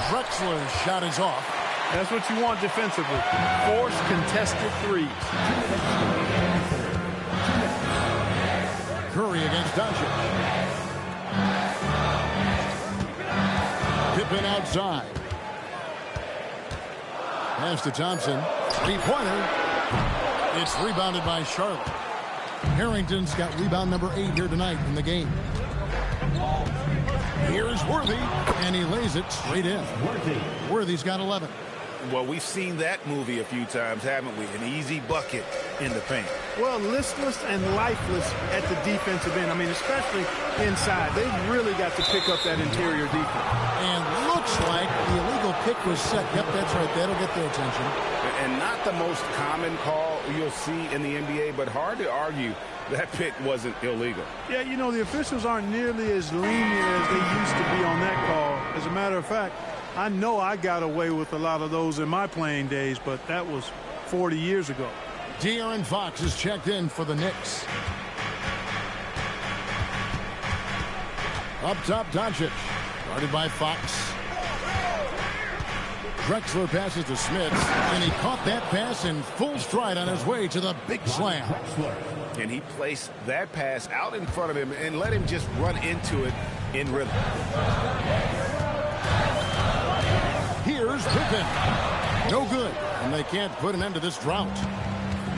Drexler's shot is off. That's what you want defensively. Force contested threes. Curry against Doncic. Pippen outside. Pass to Thompson. 3-pointer. It's rebounded by Charlotte. Harrington's got rebound number 8 here tonight in the game. Here's Worthy, and he lays it straight in. Worthy's got 11. Well, we've seen that movie a few times, haven't we? An easy bucket in the paint. Well, listless and lifeless at the defensive end. I mean, especially inside. They've really got to pick up that interior defense. And looks like the illegal pick was set. Yep, that's right. That'll get their attention. And not the most common call you'll see in the NBA, but hard to argue that pick wasn't illegal. Yeah, you know, the officials aren't nearly as lenient as they used to be on that call. As a matter of fact, I know I got away with a lot of those in my playing days, but that was 40 years ago. De'Aaron Fox is checked in for the Knicks. Up top, Doncic. Guarded by Fox. Drexler passes to Smith, and he caught that pass in full stride on his way to the big slam. And he placed that pass out in front of him and let him just run into it in rhythm. Here's Pippen. No good, and they can't put an end to this drought.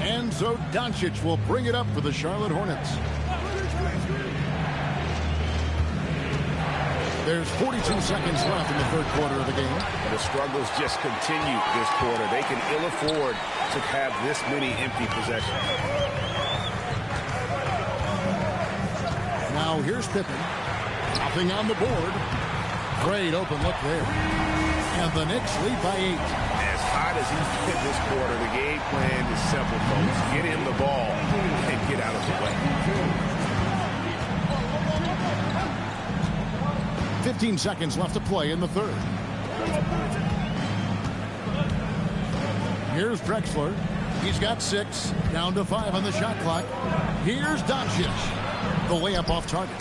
And so Doncic will bring it up for the Charlotte Hornets. There's 42 seconds left in the third quarter of the game. The struggles just continue this quarter. They can ill afford to have this many empty possessions. Now here's Pippen. Nothing on the board. Great open look there. And the Knicks lead by 8. As hot as he's been this quarter, the game plan is simple, folks. Get him the ball and get out of the way. 15 seconds left to play in the third. Here's Drexler. He's got 6. Down to 5 on the shot clock. Here's Doncic. The layup off target.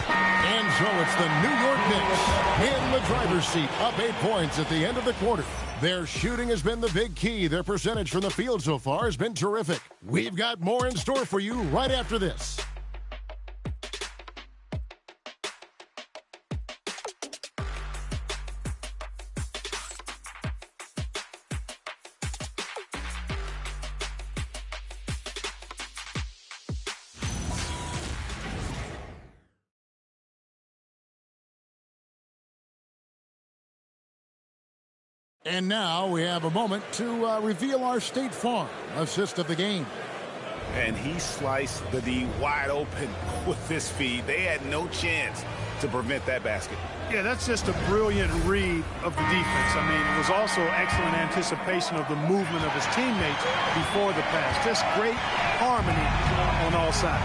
And so it's the New York Knicks in the driver's seat, up 8 points at the end of the quarter. Their shooting has been the big key. Their percentage from the field so far has been terrific. We've got more in store for you right after this. And now we have a moment to reveal our State Farm assist of the game. And he sliced the D wide open with this feed. They had no chance to prevent that basket. Yeah, that's just a brilliant read of the defense. I mean, it was also excellent anticipation of the movement of his teammates before the pass. Just great harmony on all sides.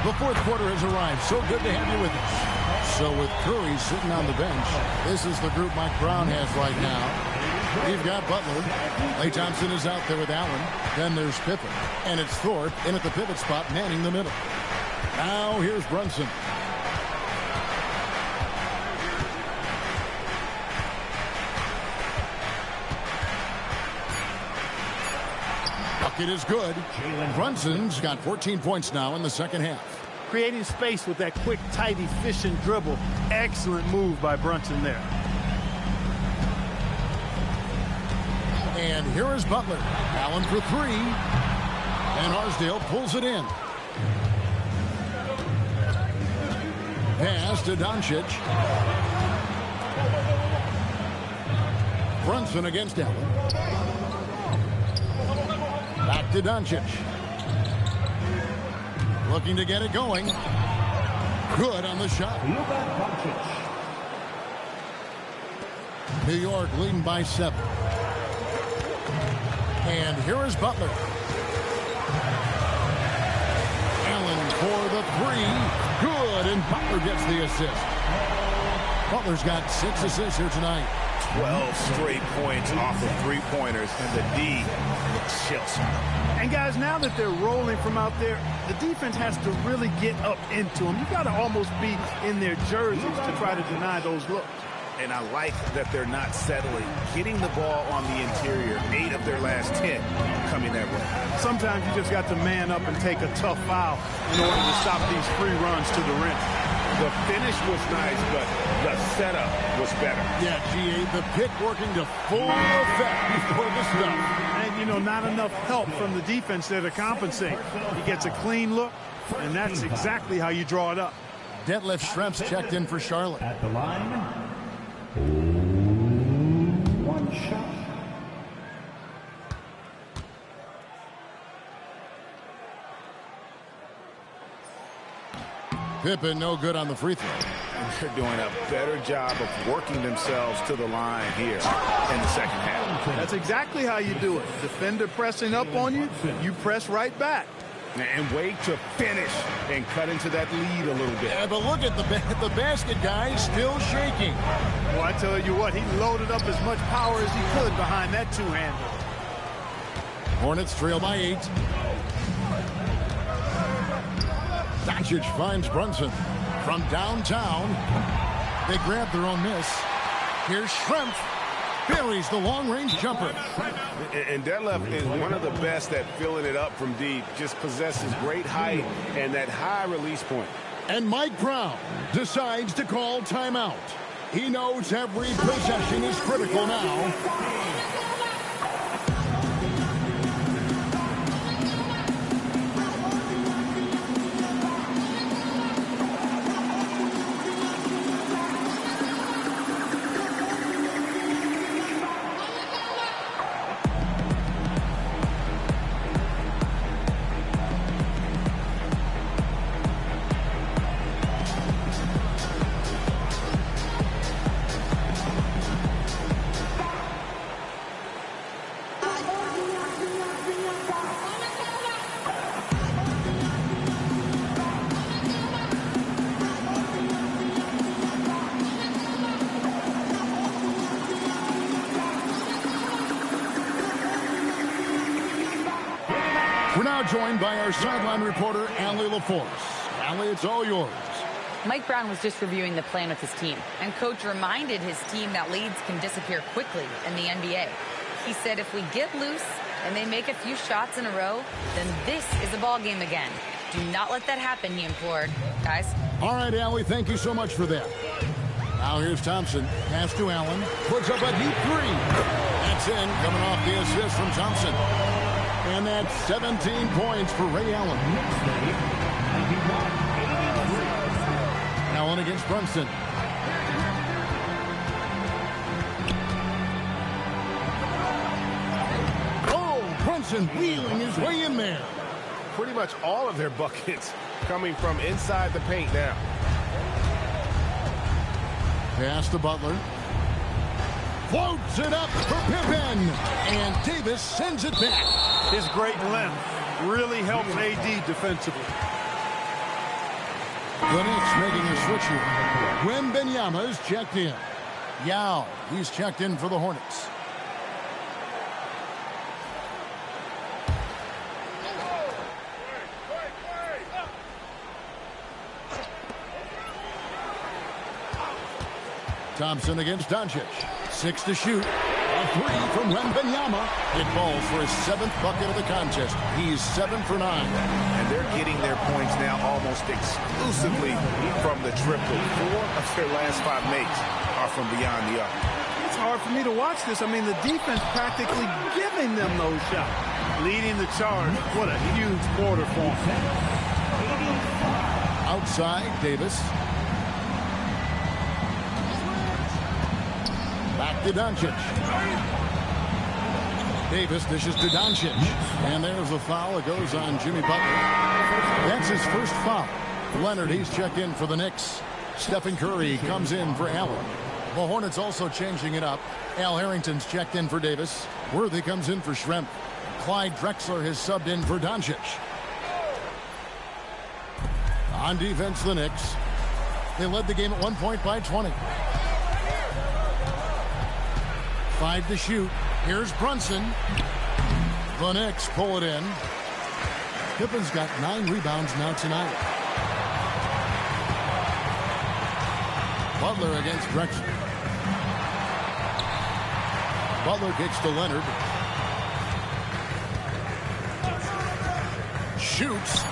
The fourth quarter has arrived. So good to have you with us. So with Curry sitting on the bench, this is the group Mike Brown has right now. We've got Butler. Klay Thompson is out there with Allen. Then there's Pippen. And it's Thorpe in at the pivot spot, manning the middle. Now here's Brunson. Bucket is good. Brunson's got 14 points now in the second half. Creating space with that quick, tight, efficient dribble. Excellent move by Brunson there. And here is Butler. Allen for three. And Arsdale pulls it in. Pass to Doncic. Brunson against Allen. Back to Doncic. Looking to get it going. Good on the shot. New York leading by 7. And here is Butler. Allen for the three. Good, and Butler gets the assist. Butler's got 6 assists here tonight. 12 straight points off of three-pointers, and the D looks chills. And guys, now that they're rolling from out there, the defense has to really get up into them. You got to almost be in their jerseys to try to deny those looks. And I like that they're not settling, getting the ball on the interior. 8 of their last 10 coming that way. Sometimes you just got to man up and take a tough foul in order to stop these free runs to the rim. The finish was nice, but the setup was better. Yeah, G.A., the pick working to full effect before the stuff. And, you know, not enough help from the defense there to compensate. He gets a clean look, and that's exactly how you draw it up. Detlef Schrempf's checked in for Charlotte. At the line, 1 shot. Pippen no good on the free throw. And they're doing a better job of working themselves to the line here in the second half. That's exactly how you do it. Defender pressing up on you, you press right back. And wait to finish and cut into that lead a little bit. Yeah, but look at the basket, guys, still shaking. Well, I tell you what, he loaded up as much power as he could behind that two-hander. Hornets trail by 8. Doncic finds Brunson from downtown. They grab their own miss. Here's Schrempf. Buries the long-range jumper. And Detlef is one of the best at filling it up from deep. Just possesses great height and that high release point. And Mike Brown decides to call timeout. He knows every possession is critical now. We're now joined by our sideline reporter, Allie LaForce. Allie, it's all yours. Mike Brown was just reviewing the plan with his team, and coach reminded his team that leads can disappear quickly in the NBA. He said if we get loose and they make a few shots in a row, then this is a ball game again. Do not let that happen, he implored. Guys. All right, Allie, thank you so much for that. Now here's Thompson. Pass to Allen. Puts up a deep three. That's in, coming off the assist from Thompson. And that's 17 points for Ray Allen. Allen against Brunson. Oh, Brunson wheeling his way in there. Pretty much all of their buckets coming from inside the paint now. Pass to Butler. Floats it up for Pippen. And Davis sends it back. His great length really helps AD defensively. The Knicks making a switch here. Wembanyama is checked in. Yao, he's checked in for the Hornets. Thompson against Doncic. 6 to shoot. A three from Wembanyama. It falls for his 7th bucket of the contest. He's 7 for 9. And they're getting their points now almost exclusively from the triple. 4 of their last 5 makes are from beyond the arc. It's hard for me to watch this. I mean, the defense practically giving them those shots. Leading the charge. What a huge quarter for him. Outside, Davis. Back to Doncic. Davis dishes to Doncic. And there's a foul. It goes on Jimmy Butler. That's his first foul. Leonard, he's checked in for the Knicks. Stephen Curry comes in for Allen. The Hornets also changing it up. Al Harrington's checked in for Davis. Worthy comes in for Schrempf. Clyde Drexler has subbed in for Doncic. On defense, the Knicks. They led the game at 1 point by 20. 5 to shoot. Here's Brunson. The Knicks pull it in. Pippen's got 9 rebounds now tonight. Butler against Drexler. Butler kicks to Leonard. Shoots.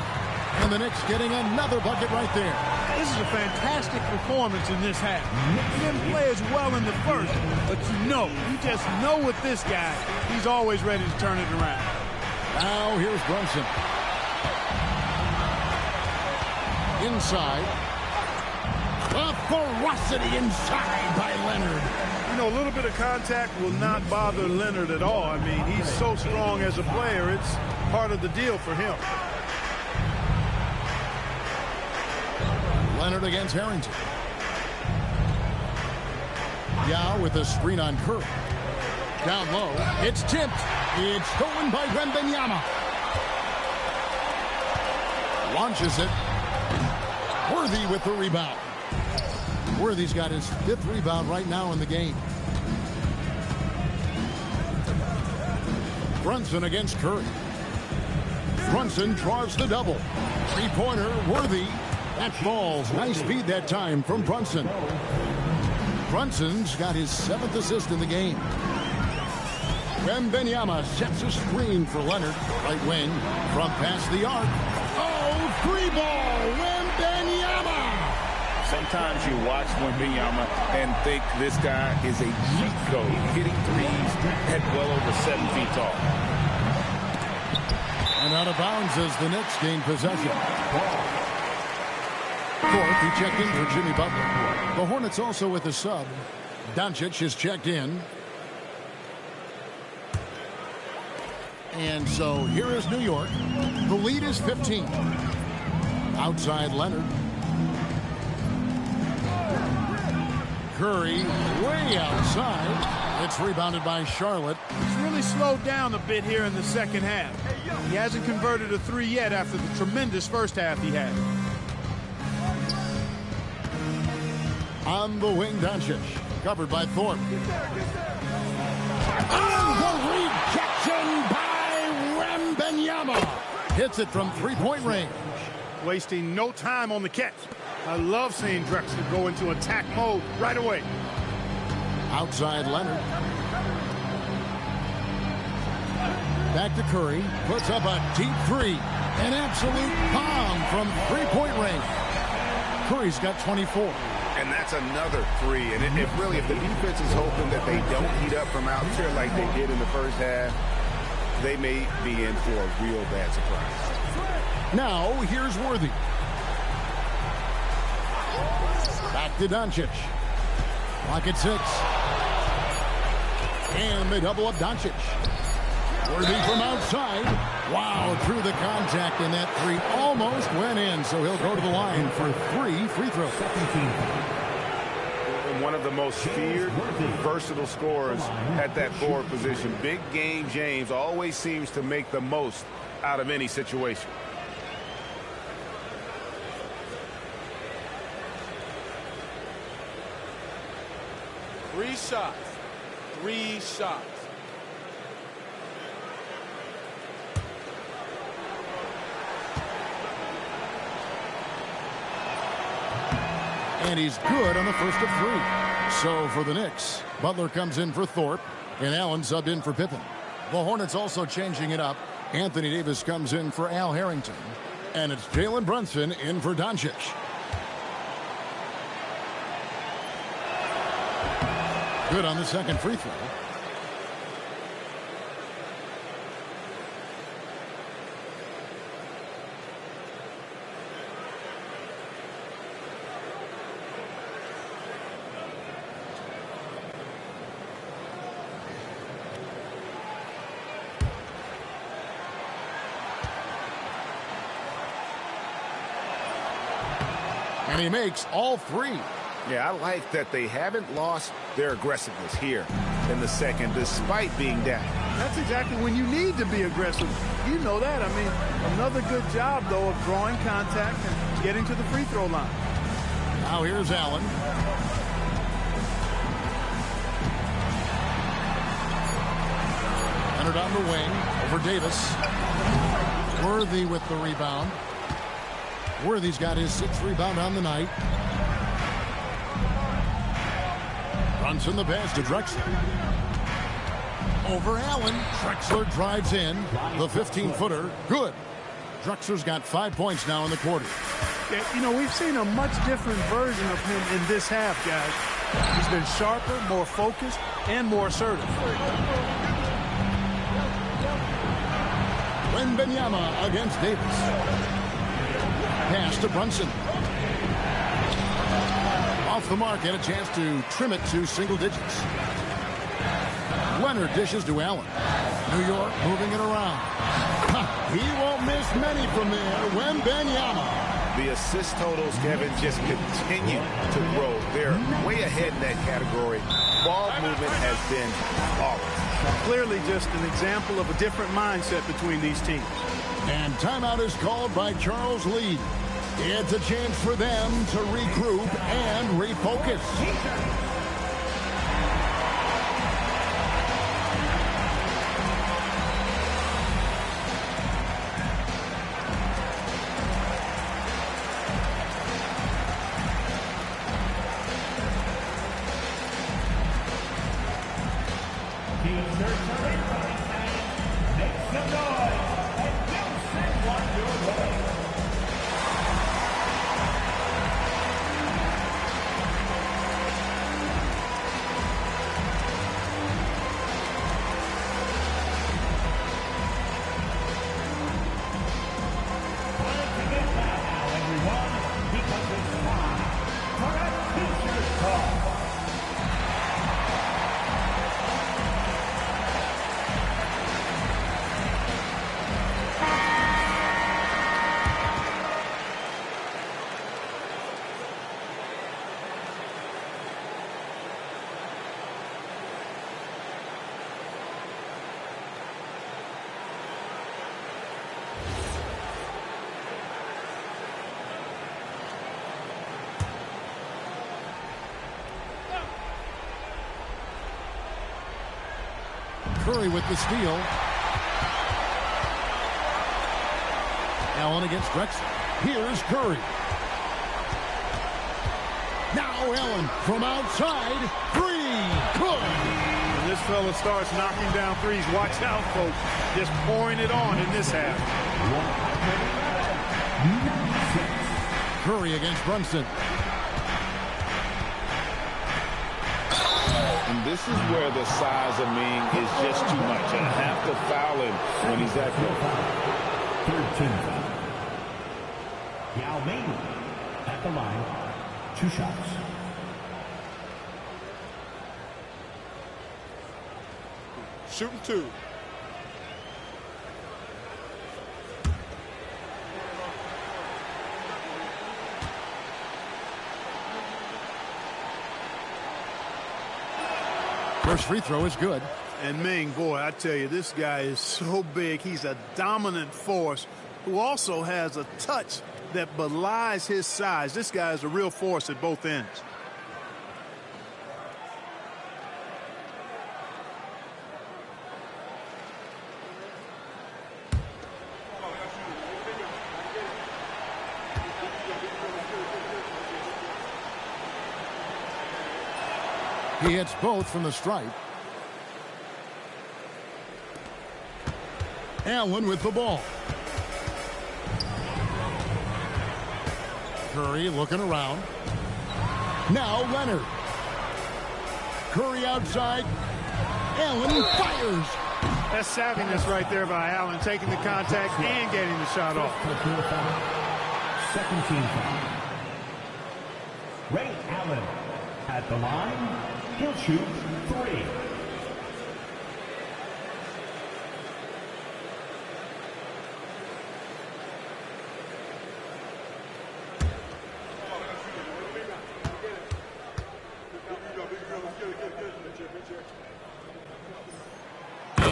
And the Knicks getting another bucket right there. This is a fantastic performance in this half. He didn't play as well in the first, but you just know with this guy, he's always ready to turn it around. Now here's Brunson. Inside. A ferocity inside by Leonard. You know, a little bit of contact will not bother Leonard at all. I mean, he's so strong as a player. It's part of the deal for him. Leonard against Harrington. Yao with a screen on Curry. Down low. It's tipped. It's stolen by Wembanyama. Launches it. Worthy with the rebound. Worthy's got his 5th rebound right now in the game. Brunson against Curry. Brunson draws the double. 3-pointer, Worthy. That falls. Nice feed that time from Brunson. Brunson's got his 7th assist in the game. Wembanyama sets a screen for Leonard. Right wing from past the arc. Oh, 3-ball. Wembanyama. Sometimes you watch Wembanyama and think this guy is a cheat code. Hitting threes at well over 7 feet tall. And out of bounds as the Knicks gain possession. Fourth, he checked in for Jimmy Butler. The Hornets also with a sub. Doncic is checked in. And so here is New York. The lead is 15. Outside Leonard. Curry way outside. It's rebounded by Charlotte. He's really slowed down a bit here in the second half. He hasn't converted a 3 yet after the tremendous first half he had. On the wing, Doncic. Covered by Thorpe. And the rejection by Wembanyama. Hits it from three-point range. Wasting no time on the catch. I love seeing Drexler go into attack mode right away. Outside Leonard. Back to Curry. Puts up a deep three. An absolute bomb from three-point range. Curry's got 24. And that's another three. And if the defense is hoping that they don't heat up from out there like they did in the first half, they may be in for a real bad surprise. Now, here's Worthy. Back to Doncic. Clock at 6. And they double up Doncic. Worthy from outside. Wow, through the contact, and that three almost went in, so he'll go to the line for 3 free throws. One of the most feared, versatile scorers at that forward position. Big game James always seems to make the most out of any situation. Three shots. And he's good on the first of 3. So for the Knicks, Butler comes in for Thorpe, and Allen subbed in for Pippen. The Hornets also changing it up. Anthony Davis comes in for Al Harrington, and it's Jalen Brunson in for Doncic. Good on the second free throw. And he makes all 3. Yeah, I like that they haven't lost their aggressiveness here in the second, despite being down. That's exactly when you need to be aggressive. You know that. I mean, another good job, though, of drawing contact and getting to the free throw line. Now here's Allen. Leonard on the wing over Davis. Worthy with the rebound. Worthy's got his 6th rebound on the night. Brunson the pass to Drexler. Over Allen. Drexler drives in. The 15-footer. Good. Drexler's got 5 points now in the quarter. Yeah, you know, we've seen a much different version of him in this half, guys. He's been sharper, more focused, and more assertive. Wembanyama against Davis. Pass to Brunson. Off the mark and a chance to trim it to single digits. Leonard dishes to Allen. New York moving it around. He won't miss many from there. Wembanyama. The assist totals, Kevin, just continue to grow. They're way ahead in that category. Ball movement has been flawless. Clearly just an example of a different mindset between these teams. And timeout is called by Charles Lee. It's a chance for them to regroup and refocus. Curry with the steal. Allen against Drexler. Here's Curry. Now Allen from outside. Three. Good. When this fella starts knocking down threes, watch out, folks. Just pouring it on in this half. Curry against Brunson. And this is where the size of Ming is just too much. And I have to foul him when he's that good. Third team foul. Yao Ming at the line. 2 shots. Shooting 2. First free throw is good. And Ming, boy, I tell you, this guy is so big. He's a dominant force who also has a touch that belies his size. This guy is a real force at both ends. He hits both from the stripe. Allen with the ball. Curry looking around. Now Leonard. Curry outside. Allen fires. That's savviness right there by Allen, taking the contact and getting the shot off. Second team foul. Ray Allen at the line. He'll shoot 3.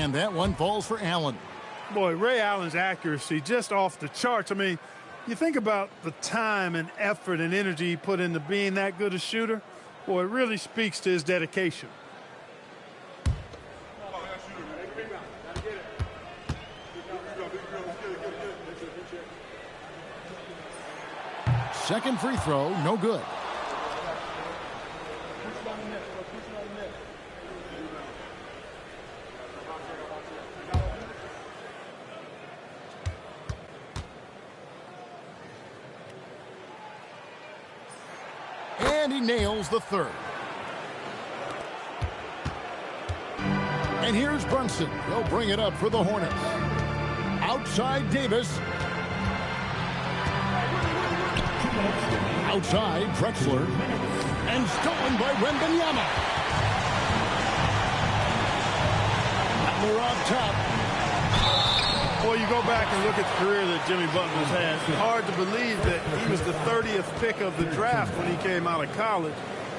And that one falls for Allen. Boy, Ray Allen's accuracy just off the charts. I mean, you think about the time and effort and energy he put into being that good a shooter. Boy, it really speaks to his dedication. Second free throw, no good. And he nails the third. And here's Brunson. He'll bring it up for the Hornets. Outside Davis. Outside Drexler. And stolen by Wembanyama. Butler on top. Boy, you go back and look at the career that Jimmy Butler's had. It's hard to believe that he was the 30th pick of the draft when he came out of college.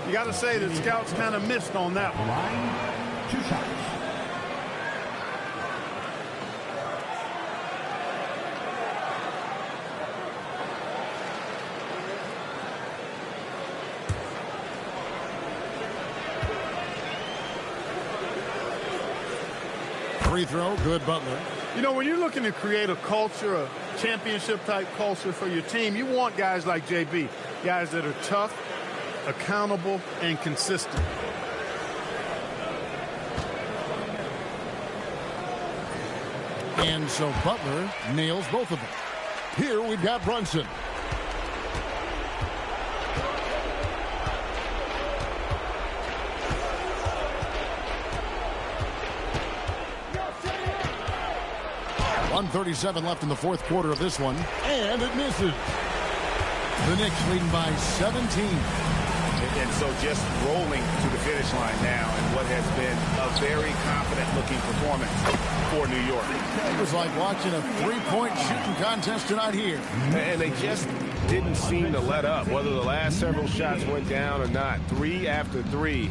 You got to say that scouts kind of missed on that one. Line, 2 shots. Free throw, good Butler. You know, when you're looking to create a culture, a championship-type culture for your team, you want guys like JB, guys that are tough, accountable, and consistent. And so Butler nails both of them. Here we've got Brunson. .137 left in the fourth quarter of this one, and it misses. The Knicks leading by 17. And so just rolling to the finish line now in what has been a very confident-looking performance for New York. It was like watching a three-point shooting contest tonight here. And they just didn't seem to let up, whether the last several shots went down or not. 3 after 3,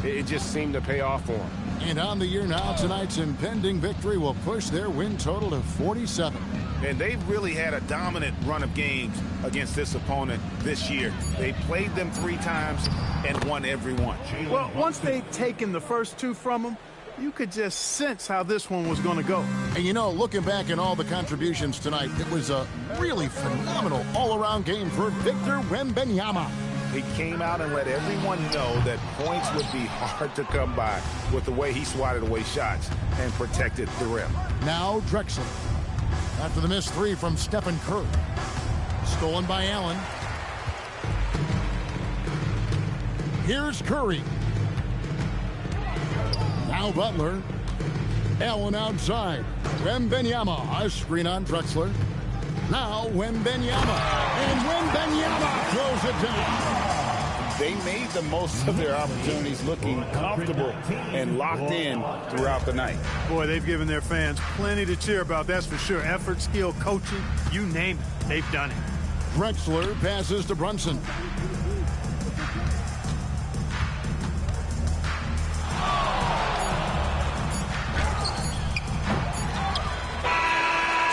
it just seemed to pay off for them. And on the year now, tonight's impending victory will push their win total to 47. And they've really had a dominant run of games against this opponent this year. They played them 3 times and won every one. Well, once they'd taken the first 2 from them, You could just sense how this one was going to go. And you know, looking back at all the contributions tonight, it was a really phenomenal all-around game for Victor Wembanyama. He came out and let everyone know that points would be hard to come by with the way he swatted away shots and protected the rim. Now Drexler. After the missed three from Stephen Curry. Stolen by Allen. Here's Curry. Now Butler. Allen outside. Wembanyama. A screen on Drexler. Now Wembanyama. And Wembanyama throws it down. They made the most of their opportunities, looking comfortable and locked in throughout the night. Boy, they've given their fans plenty to cheer about, that's for sure. Effort, skill, coaching, you name it, they've done it. Drexler passes to Brunson.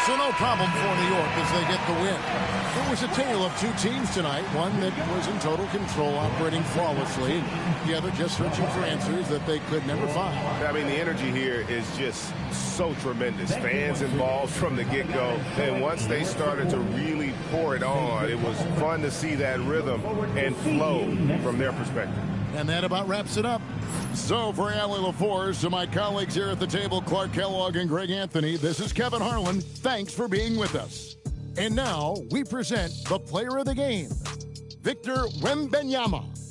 So no problem for New York as they get the win. It was a tale of two teams tonight, one that was in total control, operating flawlessly, and the other just searching for answers that they could never find. I mean, the energy here is just so tremendous. Fans involved from the get-go, and once they started to really pour it on, it was fun to see that rhythm and flow from their perspective. And that about wraps it up. So for Allie LaForce, to my colleagues here at the table, Clark Kellogg and Greg Anthony, this is Kevin Harlan. Thanks for being with us. And now we present the player of the game, Victor Wembanyama.